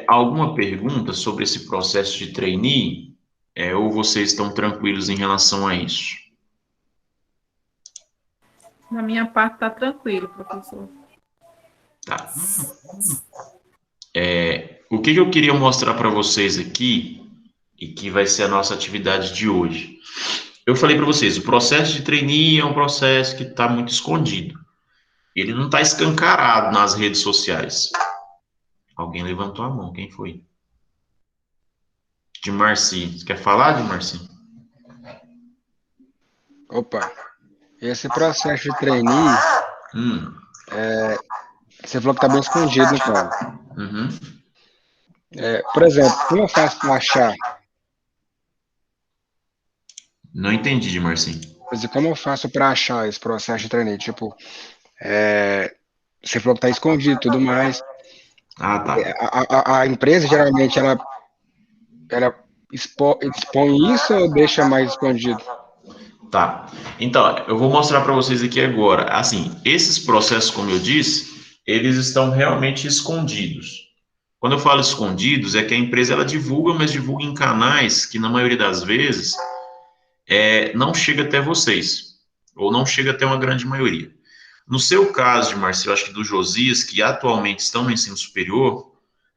alguma pergunta sobre esse processo de trainee? Ou vocês estão tranquilos em relação a isso? Na minha parte está tranquilo, professor. Tá. O que eu queria mostrar para vocês aqui, e que vai ser a nossa atividade de hoje. Eu falei para vocês, o processo de trainee é um processo que está muito escondido. Ele não está escancarado nas redes sociais. Alguém levantou a mão, quem foi? De Marci. Você quer falar, de Marci? Opa, esse processo de trainee, Hum, você falou que tá bem escondido, no caso. uhum. Por exemplo, como eu faço para achar? Não entendi, de Marci. Quer dizer, como eu faço para achar esse processo de trainee? Tipo, você falou que tá escondido e tudo mais. Ah, tá. A empresa, geralmente, ela expõe isso ou deixa mais escondido? Tá. Então, eu vou mostrar para vocês aqui agora. Assim, esses processos, como eu disse, eles estão realmente escondidos. Quando eu falo escondidos, é que a empresa ela divulga, mas divulga em canais que, na maioria das vezes, não chega até vocês, ou não chega até uma grande maioria. No seu caso, de Marcelo, acho que do Josias, que atualmente estão no ensino superior,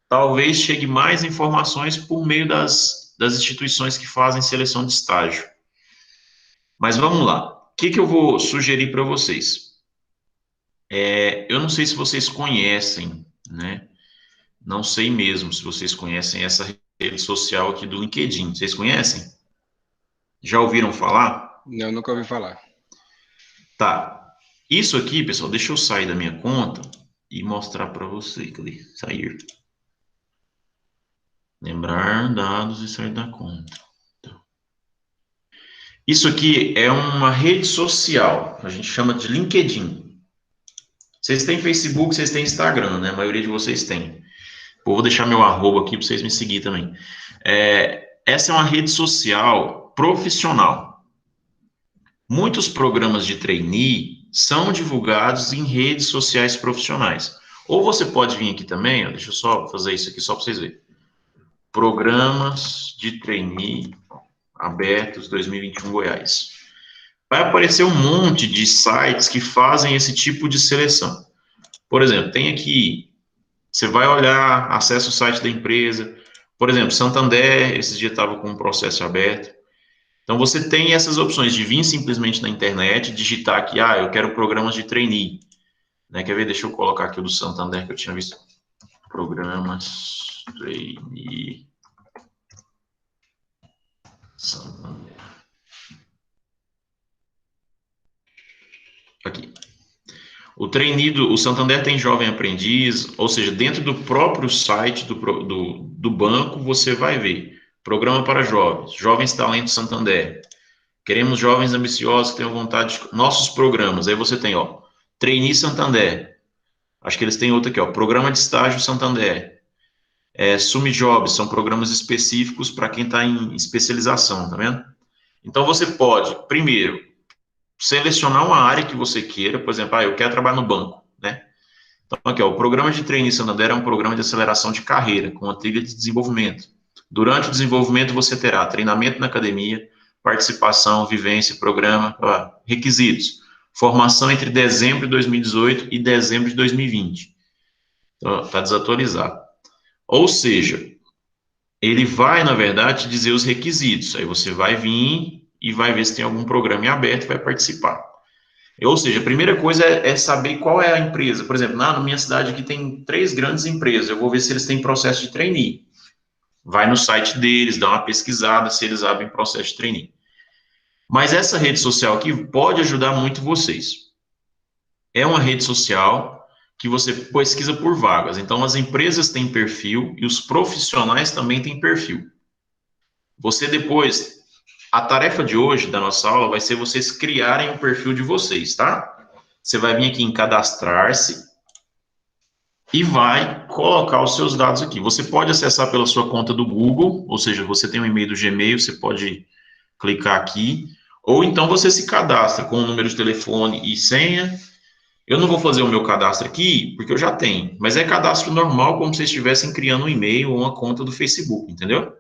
talvez chegue mais informações por meio das instituições que fazem seleção de estágio. Mas vamos lá. O que eu vou sugerir para vocês? Eu não sei se vocês conhecem, né? Não sei mesmo se vocês conhecem essa rede social aqui do LinkedIn. Vocês conhecem? Já ouviram falar? Não, eu nunca ouvi falar. Tá. Isso aqui, pessoal, deixa eu sair da minha conta e mostrar para você. Cadê? Sair. Lembrar dados e sair da conta. Então, isso aqui é uma rede social. A gente chama de LinkedIn. Vocês têm Facebook, vocês têm Instagram, né? A maioria de vocês tem. Eu vou deixar meu arroba aqui para vocês me seguir também. Essa é uma rede social profissional. Muitos programas de trainee são divulgados em redes sociais profissionais. Ou você pode vir aqui também, ó, deixa eu só fazer isso aqui só para vocês verem. Programas de trainee abertos 2021 Goiás. Vai aparecer um monte de sites que fazem esse tipo de seleção. Por exemplo, tem aqui, você vai olhar, acessa o site da empresa. Por exemplo, Santander, esses dias estava com um processo aberto. Então, você tem essas opções de vir simplesmente na internet, digitar aqui, eu quero programas de trainee. Né? Quer ver? Deixa eu colocar aqui o do Santander, que eu tinha visto. Programas trainee. Santander. Aqui. O Santander tem jovem aprendiz, ou seja, dentro do próprio site do banco, você vai ver programa para jovens, Jovens Talentos Santander. Queremos jovens ambiciosos que tenham vontade de... Nossos programas, aí você tem, Trainee Santander. Acho que eles têm outro aqui, Programa de Estágio Santander. Sumijobs, são programas específicos para quem está em especialização, tá vendo? Então, você pode, primeiro, selecionar uma área que você queira, por exemplo, eu quero trabalhar no banco, né? Então, aqui, o programa de Trainee Santander é um programa de aceleração de carreira, com uma trilha de desenvolvimento. Durante o desenvolvimento, você terá treinamento na academia, participação, vivência, programa, requisitos. Formação entre dezembro de 2018 e dezembro de 2020. Então, está desatualizado. Ou seja, ele vai, na verdade, dizer os requisitos. Aí você vai vir e vai ver se tem algum programa em aberto e vai participar. Ou seja, a primeira coisa é saber qual é a empresa. Por exemplo, na minha cidade aqui tem 3 grandes empresas. Eu vou ver se eles têm processo de trainee. Vai no site deles, dá uma pesquisada se eles abrem processo de trainee. Mas essa rede social aqui pode ajudar muito vocês. É uma rede social que você pesquisa por vagas. Então, as empresas têm perfil e os profissionais também têm perfil. Você depois A tarefa de hoje da nossa aula vai ser vocês criarem o perfil de vocês, tá? Você vai vir aqui em cadastrar-se e vai colocar os seus dados aqui. Você pode acessar pela sua conta do Google, ou seja, você tem um e-mail do Gmail, você pode clicar aqui, ou então você se cadastra com o número de telefone e senha. Eu não vou fazer o meu cadastro aqui, porque eu já tenho, mas é cadastro normal, como se vocês estivessem criando um e-mail ou uma conta do Facebook, entendeu?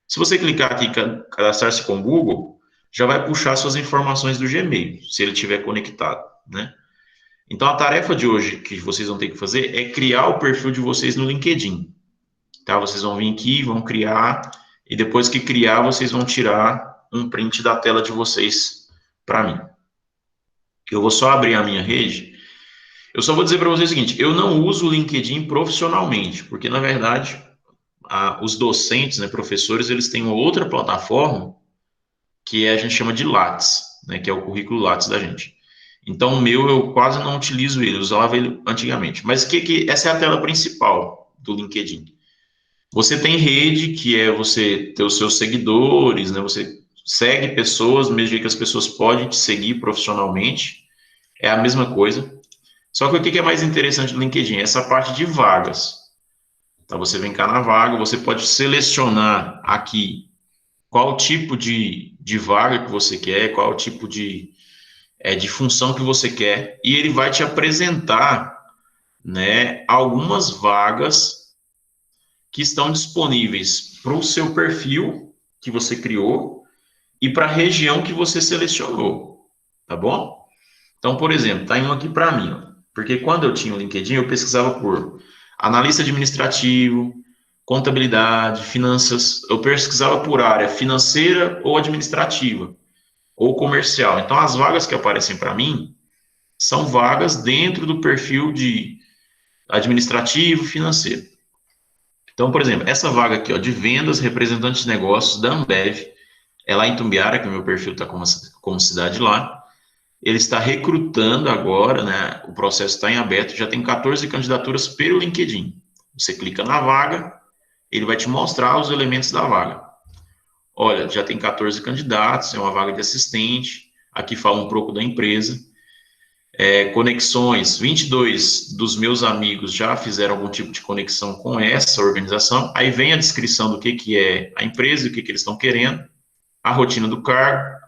Se você clicar aqui, cadastrar-se com o Google, já vai puxar suas informações do Gmail, se ele estiver conectado, né? Então, a tarefa de hoje que vocês vão ter que fazer é criar o perfil de vocês no LinkedIn, tá? Vocês vão vir aqui, vão criar, e depois que criar, vocês vão tirar um print da tela de vocês para mim. Eu vou só abrir a minha rede. Eu só vou dizer para vocês o seguinte, eu não uso o LinkedIn profissionalmente, porque, na verdade, os docentes, né, professores, eles têm uma outra plataforma que a gente chama de Lattes, né, que é o currículo Lattes da gente. Então, o meu, eu quase não utilizo ele, eu usava ele antigamente. Mas essa é a tela principal do LinkedIn. Você tem rede, que é você ter os seus seguidores, né, você segue pessoas, do mesmo jeito que as pessoas podem te seguir profissionalmente, é a mesma coisa. Só que o que é mais interessante do LinkedIn? Essa parte de vagas. Então, você vem cá na vaga, você pode selecionar aqui qual tipo de vaga que você quer, qual tipo de função que você quer, e ele vai te apresentar, né, algumas vagas que estão disponíveis para o seu perfil que você criou e para a região que você selecionou, tá bom? Então, por exemplo, tá indo aqui para mim, ó, porque quando eu tinha o LinkedIn, eu pesquisava por analista administrativo, contabilidade, finanças, eu pesquisava por área financeira ou administrativa, ou comercial. Então, as vagas que aparecem para mim são vagas dentro do perfil de administrativo, financeiro. Então, por exemplo, essa vaga aqui, ó, de vendas, representante de negócios da Ambev, é lá em Tumbiara, que o meu perfil está como cidade lá. Ele está recrutando agora, né? O processo está em aberto, já tem 14 candidaturas pelo LinkedIn. Você clica na vaga, ele vai te mostrar os elementos da vaga. Olha, já tem 14 candidatos, é uma vaga de assistente. Aqui fala um pouco da empresa. Conexões, 22 dos meus amigos já fizeram algum tipo de conexão com essa organização. Aí vem a descrição do que é a empresa, o que eles estão querendo, a rotina do cargo,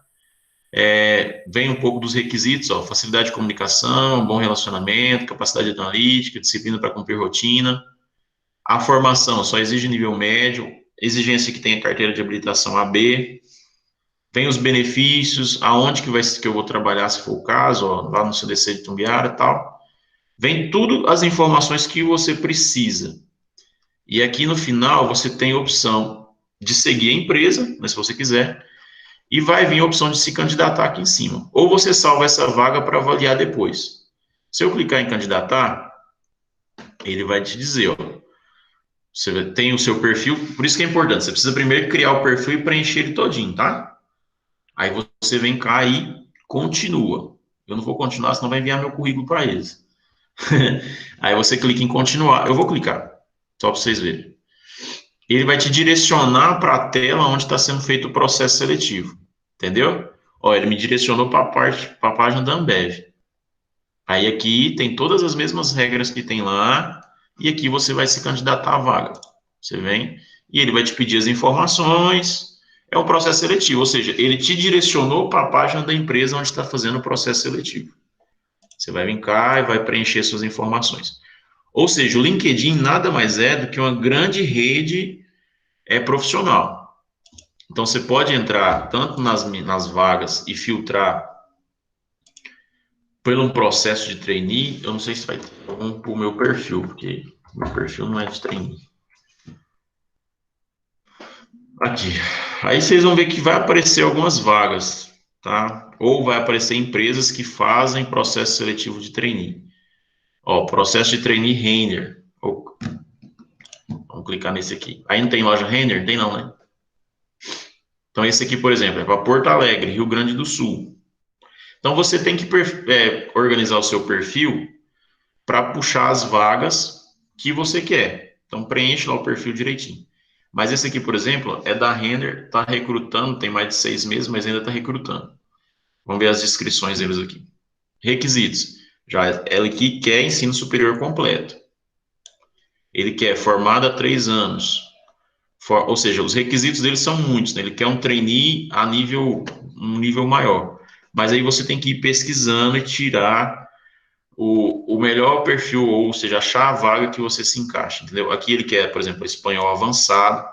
vem um pouco dos requisitos, ó, facilidade de comunicação, bom relacionamento, capacidade analítica, disciplina para cumprir rotina. A formação só exige nível médio, exigência que tenha carteira de habilitação AB. Tem os benefícios, aonde que eu vou trabalhar, se for o caso, ó, lá no CDC de Tumbiara e tal. Vem tudo as informações que você precisa. E aqui no final você tem a opção de seguir a empresa, né, se você quiser, e vai vir a opção de se candidatar aqui em cima. Ou você salva essa vaga para avaliar depois. Se eu clicar em candidatar, ele vai te dizer, ó, você tem o seu perfil, por isso que é importante, você precisa primeiro criar o perfil e preencher ele todinho, tá? Aí você vem cá e continua. Eu não vou continuar, senão vai enviar meu currículo para eles. Aí você clica em continuar. Eu vou clicar, só para vocês verem. Ele vai te direcionar para a tela onde está sendo feito o processo seletivo. Entendeu? Ó, ele me direcionou para a página da Ambev. Aí aqui tem todas as mesmas regras que tem lá. E aqui você vai se candidatar à vaga. Você vem e ele vai te pedir as informações. É um processo seletivo, ou seja, ele te direcionou para a página da empresa onde está fazendo o processo seletivo. Você vai vir cá e vai preencher suas informações. Ou seja, o LinkedIn nada mais é do que uma grande rede profissional. Então, você pode entrar tanto nas vagas e filtrar pelo um processo de trainee. Eu não sei se vai ter um para o meu perfil, porque meu perfil não é de trainee. Aqui. Aí vocês vão ver que vai aparecer algumas vagas, tá? Ou vai aparecer empresas que fazem processo seletivo de trainee. Ó, processo de trainee Renner. Vamos clicar nesse aqui. Aí não tem loja Renner? Tem não, né? Então esse aqui, por exemplo, é para Porto Alegre, Rio Grande do Sul. Então você tem que organizar o seu perfil para puxar as vagas que você quer. Então preenche lá o perfil direitinho. Mas esse aqui, por exemplo, é da Renner, está recrutando, tem mais de 6 meses, mas ainda está recrutando. Vamos ver as descrições deles aqui. Requisitos. Já ele aqui quer ensino superior completo. Ele quer formado há 3 anos. Ou seja, os requisitos dele são muitos, né? Ele quer um trainee um nível maior. Mas aí você tem que ir pesquisando e tirar o melhor perfil, ou seja, achar a vaga que você se encaixa, entendeu? Aqui ele quer, por exemplo, espanhol avançado,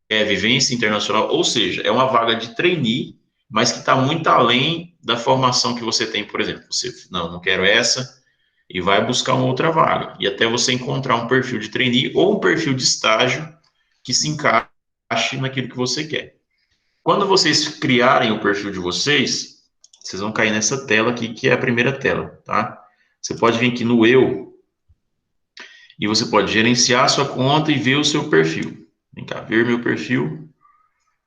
quer vivência internacional, ou seja, é uma vaga de trainee, mas que está muito além da formação que você tem, por exemplo. Você, não quero essa, e vai buscar uma outra vaga. E até você encontrar um perfil de trainee ou um perfil de estágio que se encaixe naquilo que você quer. Quando vocês criarem o perfil de vocês, vocês vão cair nessa tela aqui, que é a primeira tela, tá? Você pode vir aqui no Eu, e você pode gerenciar a sua conta e ver o seu perfil. Vem cá, ver meu perfil.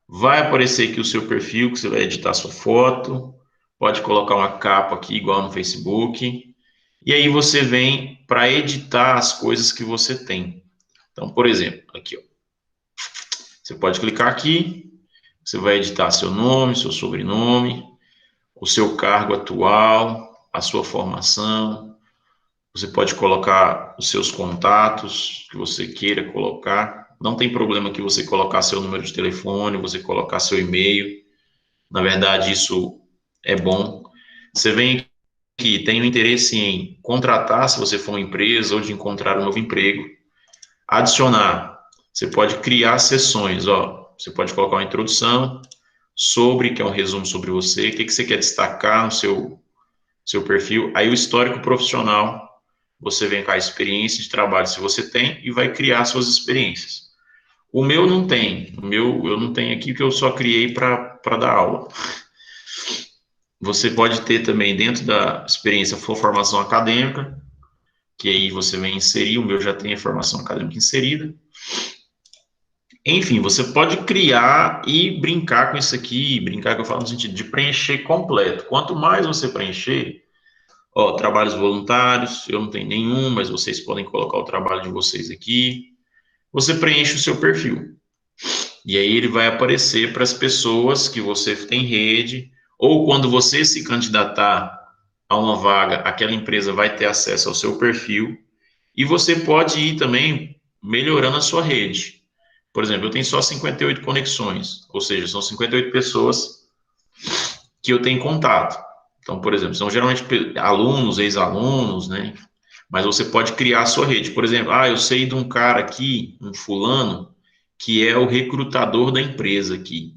Vai aparecer aqui o seu perfil, que você vai editar sua foto. Pode colocar uma capa aqui, igual no Facebook. E aí você vem para editar as coisas que você tem. Então, por exemplo, aqui, ó. Você pode clicar aqui, você vai editar seu nome, seu sobrenome, o seu cargo atual, a sua formação. Você pode colocar os seus contatos que você queira colocar. Não tem problema que você colocar seu número de telefone, você colocar seu e-mail. Na verdade, isso é bom. Você vem aqui, tem o interesse em contratar, se você for uma empresa, ou de encontrar um novo emprego. Adicionar. Você pode criar sessões, ó. Você pode colocar uma introdução sobre, que é um resumo sobre você, o que você quer destacar no seu perfil. Aí o histórico profissional, você vem com a experiência de trabalho, se você tem, e vai criar suas experiências. O meu não tem, o meu eu não tenho aqui, porque eu só criei para dar aula. Você pode ter também, dentro da experiência, formação acadêmica, que aí você vem inserir, o meu já tem a formação acadêmica inserida. Enfim, você pode criar e brincar com isso aqui, brincar que eu falo no sentido de preencher completo. Quanto mais você preencher, ó, trabalhos voluntários, eu não tenho nenhum, mas vocês podem colocar o trabalho de vocês aqui. Você preenche o seu perfil. E aí ele vai aparecer para as pessoas que você tem rede, ou quando você se candidatar a uma vaga, aquela empresa vai ter acesso ao seu perfil, e você pode ir também melhorando a sua rede. Por exemplo, eu tenho só 58 conexões, ou seja, são 58 pessoas que eu tenho contato. Então, por exemplo, são geralmente alunos, ex-alunos, né? Mas você pode criar a sua rede. Por exemplo, eu sei de um cara aqui, um fulano, que é o recrutador da empresa aqui.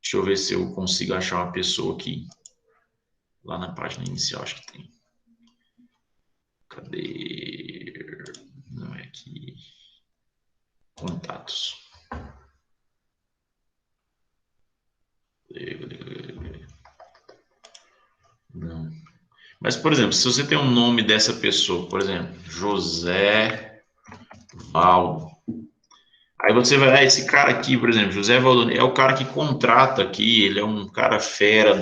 Deixa eu ver se eu consigo achar uma pessoa aqui. Lá na página inicial, acho que tem. Cadê? Não é aqui. Contatos. Não. Mas, por exemplo, se você tem um nome dessa pessoa, por exemplo, José Valdo. Aí você vai, esse cara aqui, por exemplo, José Valdo, é o cara que contrata aqui, ele é um cara fera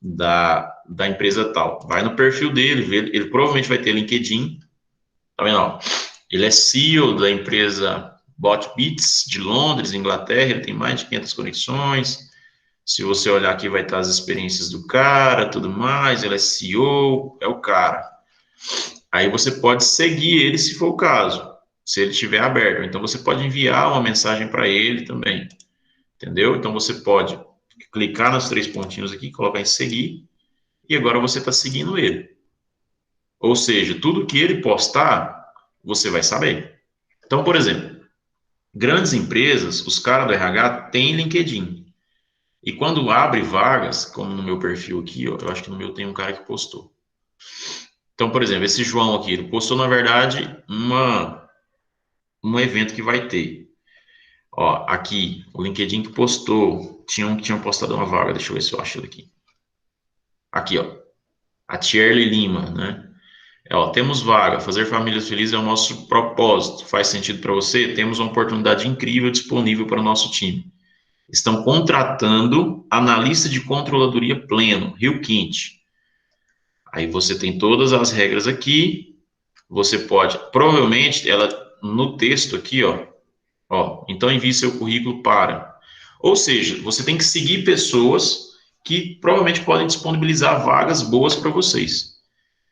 da empresa tal. Vai no perfil dele, ele provavelmente vai ter LinkedIn, tá vendo? Ó, ele é CEO da empresa BotBeats de Londres, Inglaterra, ele tem mais de 500 conexões. Se você olhar aqui, vai estar as experiências do cara, tudo mais, ele é CEO, é o cara. Aí você pode seguir ele se for o caso, se ele estiver aberto. Então você pode enviar uma mensagem para ele também, entendeu? Então você pode clicar nos 3 pontinhos aqui, colocar em seguir, e agora você está seguindo ele. Ou seja, tudo que ele postar, você vai saber. Então, por exemplo, grandes empresas, os caras do RH têm LinkedIn. E quando abre vagas, como no meu perfil aqui, ó, eu acho que no meu tem um cara que postou. Então, por exemplo, esse João aqui, ele postou, na verdade, um evento que vai ter. Ó, aqui, o LinkedIn que postou, tinha um que tinha postado uma vaga, deixa eu ver se eu acho ele aqui. Aqui, ó, a Thierry Lima, né? Ó, temos vaga, fazer famílias felizes é o nosso propósito. Faz sentido para você? Temos uma oportunidade incrível disponível para o nosso time. Estão contratando analista de controladoria pleno, Rio Quinte. Aí você tem todas as regras aqui. Você pode, provavelmente, ela no texto aqui, ó, Ó, então envie seu currículo para. Ou seja, você tem que seguir pessoas que provavelmente podem disponibilizar vagas boas para vocês.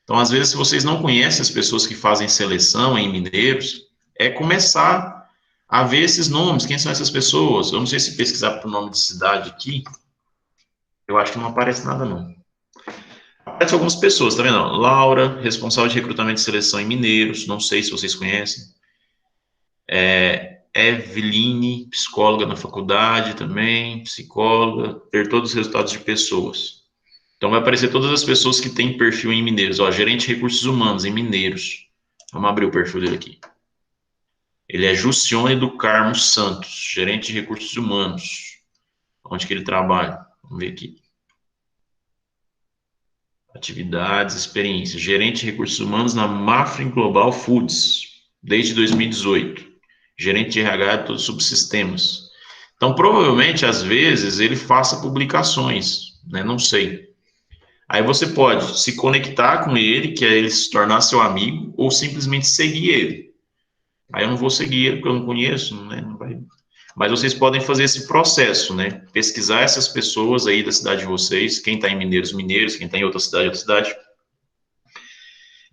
Então, às vezes, se vocês não conhecem as pessoas que fazem seleção em Mineiros, é começar a ver esses nomes, quem são essas pessoas. Eu não sei se pesquisar por nome de cidade aqui, eu acho que não aparece nada, não. Aparece algumas pessoas, tá vendo? Laura, responsável de recrutamento e seleção em Mineiros, não sei se vocês conhecem. Eveline, psicóloga na faculdade também, psicóloga, ter todos os resultados de pessoas. Então vai aparecer todas as pessoas que têm perfil em Mineiros. Ó, gerente de recursos humanos em Mineiros. Vamos abrir o perfil dele aqui. Ele é Jucione do Carmo Santos, gerente de recursos humanos. Onde que ele trabalha? Vamos ver aqui. Atividades, experiência. Gerente de recursos humanos na Mafra Global Foods, desde 2018. Gerente de RH de todos os subsistemas. Então, provavelmente, às vezes, ele faça publicações, né? Não sei. Aí você pode se conectar com ele, que é ele se tornar seu amigo, ou simplesmente seguir ele. Aí eu não vou seguir ele, porque eu não conheço, né? Não vai... Mas vocês podem fazer esse processo, né? Pesquisar essas pessoas aí da cidade de vocês, quem está em Mineiros, Mineiros, quem está em outra cidade.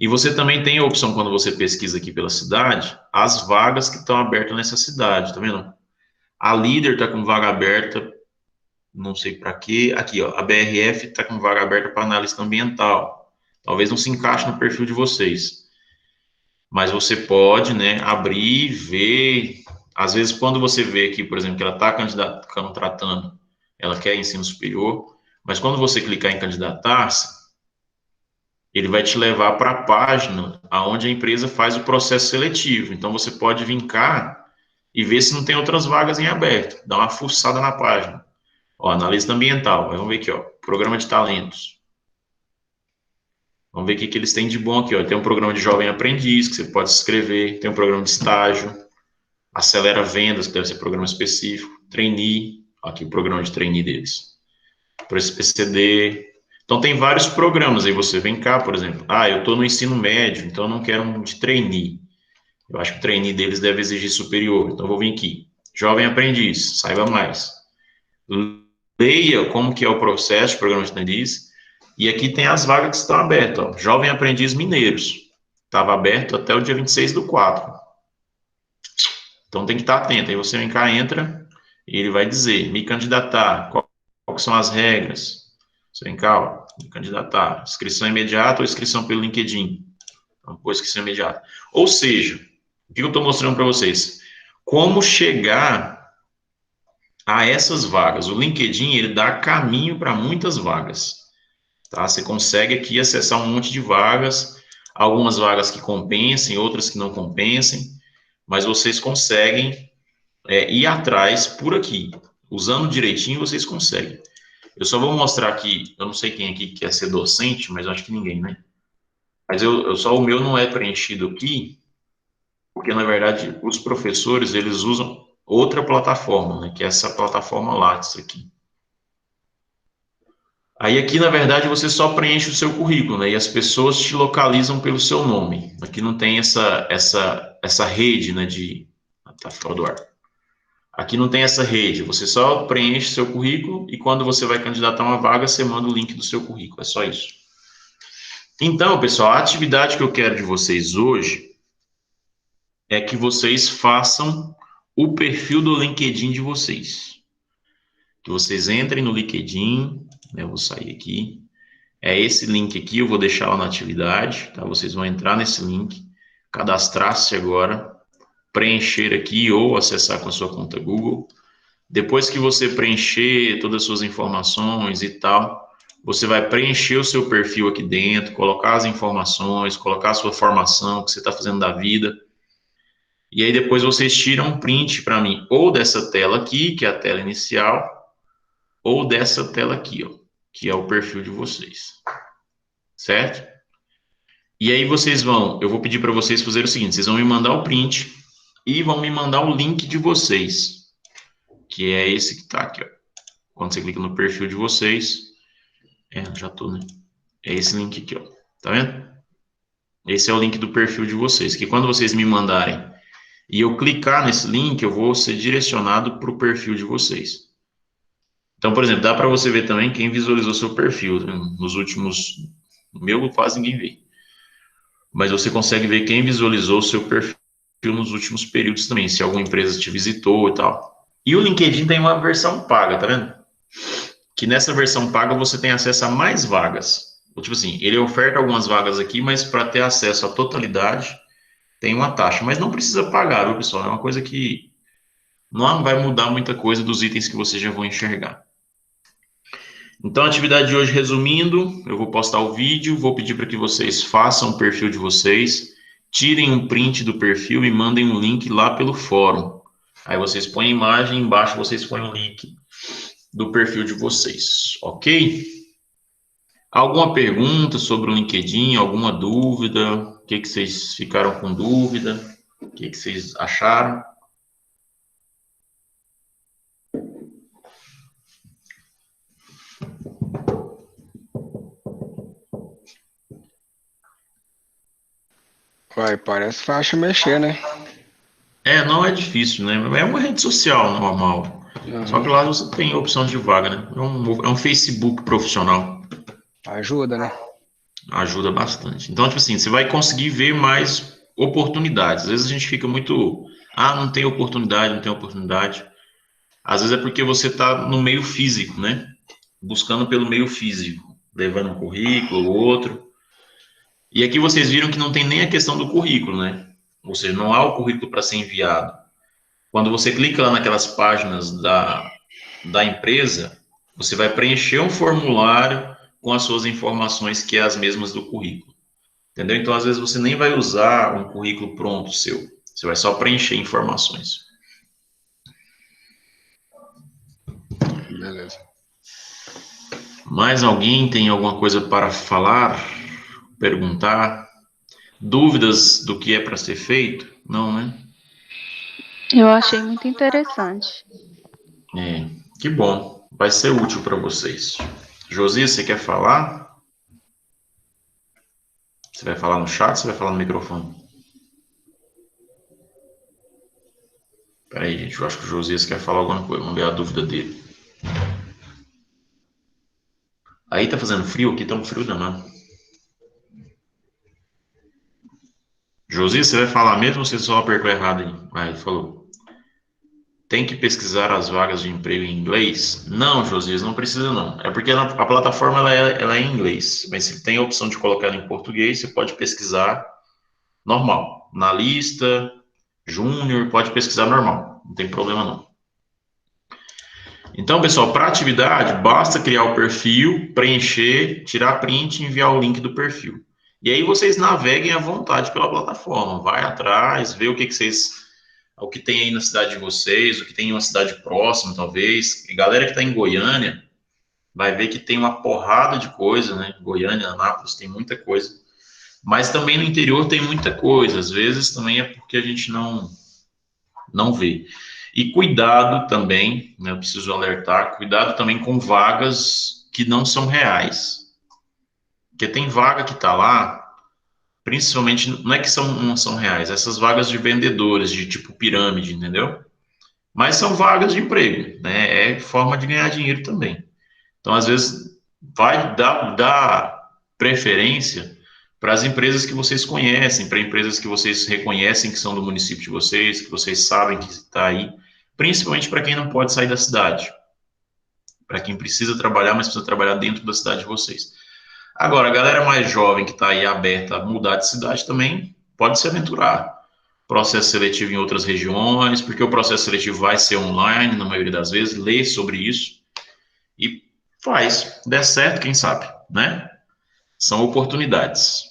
E você também tem a opção, quando você pesquisa aqui pela cidade, as vagas que estão abertas nessa cidade, tá vendo? A Líder está com vaga aberta, não sei para quê. Aqui, ó, a BRF está com vaga aberta para analista ambiental. Talvez não se encaixe no perfil de vocês. Mas você pode, né, abrir, ver. Às vezes, quando você vê aqui, por exemplo, que ela está contratando, ela quer ensino superior, mas quando você clicar em candidatar-se, ele vai te levar para a página onde a empresa faz o processo seletivo. Então, você pode vir cá e ver se não tem outras vagas em aberto. Dá uma fuçada na página. Ó, analista ambiental. Vamos ver aqui, ó. Programa de talentos. Vamos ver o que eles têm de bom aqui, ó. Tem um programa de jovem aprendiz, que você pode se inscrever. Tem um programa de estágio. Acelera vendas, que deve ser programa específico. Trainee. Aqui o programa de trainee deles. Por esse PCD. Então, tem vários programas. Aí você vem cá, por exemplo. Ah, eu estou no ensino médio, então eu não quero um de trainee. Eu acho que o trainee deles deve exigir superior. Então, eu vou vir aqui. Jovem aprendiz, saiba mais. Leia como que é o processo de programa de aprendiz. E aqui tem as vagas que estão abertas. Ó. Jovem aprendiz Mineiros. Estava aberto até o dia 26/4. Então, tem que estar atento. Aí você vem cá, entra, e ele vai dizer, me candidatar, quais são as regras. Você vem cá, ó, me candidatar. Inscrição imediata ou inscrição pelo LinkedIn. Então, depois inscrição imediata. Ou seja, o que eu estou mostrando para vocês? Como chegar a essas vagas. O LinkedIn, ele dá caminho para muitas vagas. Tá? Você consegue aqui acessar um monte de vagas, algumas vagas que compensem, outras que não compensem, mas vocês conseguem ir atrás por aqui. Usando direitinho, vocês conseguem. Eu só vou mostrar aqui, eu não sei quem aqui quer ser docente, mas eu acho que ninguém, né? Mas só o meu não é preenchido aqui, porque, na verdade, os professores, eles usam outra plataforma, né? Que é essa plataforma Lattes aqui. Aí aqui, na verdade, você só preenche o seu currículo, né? E as pessoas te localizam pelo seu nome. Aqui não tem essa rede, né? Tá fora do ar. Aqui não tem essa rede. Você só preenche seu currículo e quando você vai candidatar uma vaga, você manda o link do seu currículo. É só isso. Então, pessoal, a atividade que eu quero de vocês hoje é que vocês façam o perfil do LinkedIn de vocês. Que vocês entrem no LinkedIn, né? Eu vou sair aqui. É esse link aqui, eu vou deixar lá na atividade, tá? Vocês vão entrar nesse link, cadastrar-se agora, preencher aqui ou acessar com a sua conta Google. Depois que você preencher todas as suas informações e tal, você vai preencher o seu perfil aqui dentro, colocar as informações, colocar a sua formação, o que você está fazendo da vida. E aí depois vocês tiram um print para mim, ou dessa tela aqui, que é a tela inicial, ou dessa tela aqui, ó, que é o perfil de vocês. Certo? E aí eu vou pedir para vocês fazerem o seguinte, vocês vão me mandar o print e vão me mandar o link de vocês, que é esse que está aqui, ó. Quando você clica no perfil de vocês, já tô, né? É esse link aqui, ó. Tá vendo? Esse é o link do perfil de vocês, que quando vocês me mandarem e eu clicar nesse link, eu vou ser direcionado para o perfil de vocês. Então, por exemplo, dá para você ver também quem visualizou seu perfil, né? Nos últimos, no meu quase ninguém vê, mas você consegue ver quem visualizou seu perfil nos últimos períodos também, se alguma empresa te visitou e tal. E o LinkedIn tem uma versão paga, tá vendo? Que nessa versão paga você tem acesso a mais vagas. Tipo assim, ele oferta algumas vagas aqui, mas para ter acesso à totalidade tem uma taxa. Mas não precisa pagar, viu, pessoal? É uma coisa que não vai mudar muita coisa dos itens que vocês já vão enxergar. Então, a atividade de hoje, resumindo, eu vou postar o vídeo, vou pedir para que vocês façam o perfil de vocês, tirem um print do perfil e mandem um link lá pelo fórum. Aí vocês põem a imagem, embaixo vocês põem o link do perfil de vocês, ok? Alguma pergunta sobre o LinkedIn, alguma dúvida? O que vocês ficaram com dúvida? O que vocês acharam? Vai, parece fácil mexer, né? Não é difícil, né? É uma rede social normal. Só que Uhum. lá você tem a opção de vaga, né? É um Facebook profissional. Ajuda, né? Ajuda bastante. Então, tipo assim, você vai conseguir ver mais oportunidades. Às vezes a gente fica muito, não tem oportunidade, não tem oportunidade. Às vezes é porque você está no meio físico, né? Buscando pelo meio físico, levando um currículo, outro. E aqui vocês viram que não tem nem a questão do currículo, né? Ou seja, não há o currículo para ser enviado. Quando você clica lá naquelas páginas da empresa, você vai preencher um formulário com as suas informações, que é as mesmas do currículo. Entendeu? Então, às vezes, você nem vai usar um currículo pronto seu. Você vai só preencher informações. Beleza. Mais alguém tem alguma coisa para falar? Perguntar? Dúvidas do que é para ser feito? Não, né? Eu achei muito interessante. Que bom. Vai ser útil para vocês. Josias, você quer falar? Você vai falar no chat ou você vai falar no microfone? Peraí, gente, eu acho que o Josias quer falar alguma coisa. Vamos ver a dúvida dele. Aí tá fazendo frio? Aqui tá um frio danado. Josias, você vai falar mesmo ou você só apertou errado aí? Ele falou. Tem que pesquisar as vagas de emprego em inglês? Não, Josias, não precisa não. É porque a plataforma ela é em inglês, mas se tem a opção de colocar em português, você pode pesquisar normal. Na lista, júnior, pode pesquisar normal, não tem problema não. Então, pessoal, para atividade, basta criar o perfil, preencher, tirar print e enviar o link do perfil. E aí vocês naveguem à vontade pela plataforma, vai atrás, vê o que tem aí na cidade de vocês, o que tem em uma cidade próxima, talvez. E galera que está em Goiânia, vai ver que tem uma porrada de coisa, né? Goiânia, Anápolis, tem muita coisa. Mas também no interior tem muita coisa. Às vezes também é porque a gente não vê. E cuidado também, né, eu preciso alertar, cuidado também com vagas que não são reais. Porque tem vaga que está lá, principalmente, não é que não são reais, essas vagas de vendedores, de tipo pirâmide, entendeu? Mas são vagas de emprego, né? É forma de ganhar dinheiro também. Então, às vezes, vai dar preferência para as empresas que vocês conhecem, para empresas que vocês reconhecem que são do município de vocês, que vocês sabem que está aí, principalmente para quem não pode sair da cidade, para quem precisa trabalhar, mas precisa trabalhar dentro da cidade de vocês. Agora, a galera mais jovem que está aí aberta a mudar de cidade também pode se aventurar. Processo seletivo em outras regiões, porque o processo seletivo vai ser online, na maioria das vezes, lê sobre isso e faz. Der certo, quem sabe, né? São oportunidades.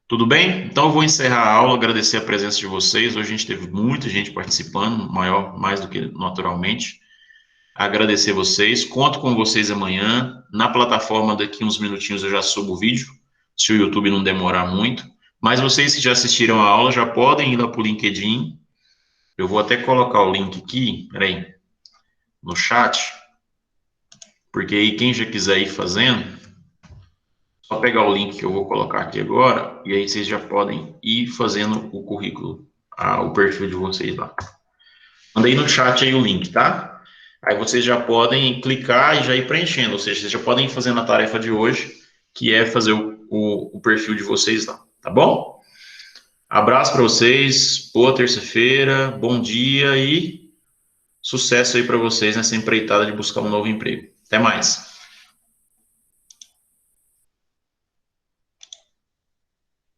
Tudo bem? Então eu vou encerrar a aula, agradecer a presença de vocês. Hoje a gente teve muita gente participando, mais do que naturalmente. Agradecer vocês, conto com vocês amanhã. Na plataforma, daqui uns minutinhos eu já subo o vídeo, se o YouTube não demorar muito. Mas vocês que já assistiram a aula já podem ir lá para o LinkedIn. Eu vou até colocar o link aqui, peraí, no chat, porque aí quem já quiser ir fazendo, só pegar o link que eu vou colocar aqui agora, e aí vocês já podem ir fazendo o currículo o perfil de vocês lá. Mandei no chat aí o link, tá? Aí vocês já podem clicar e já ir preenchendo, ou seja, vocês já podem ir fazendo a tarefa de hoje, que é fazer o perfil de vocês lá, tá bom? Abraço para vocês, boa terça-feira, bom dia e sucesso aí para vocês nessa empreitada de buscar um novo emprego. Até mais.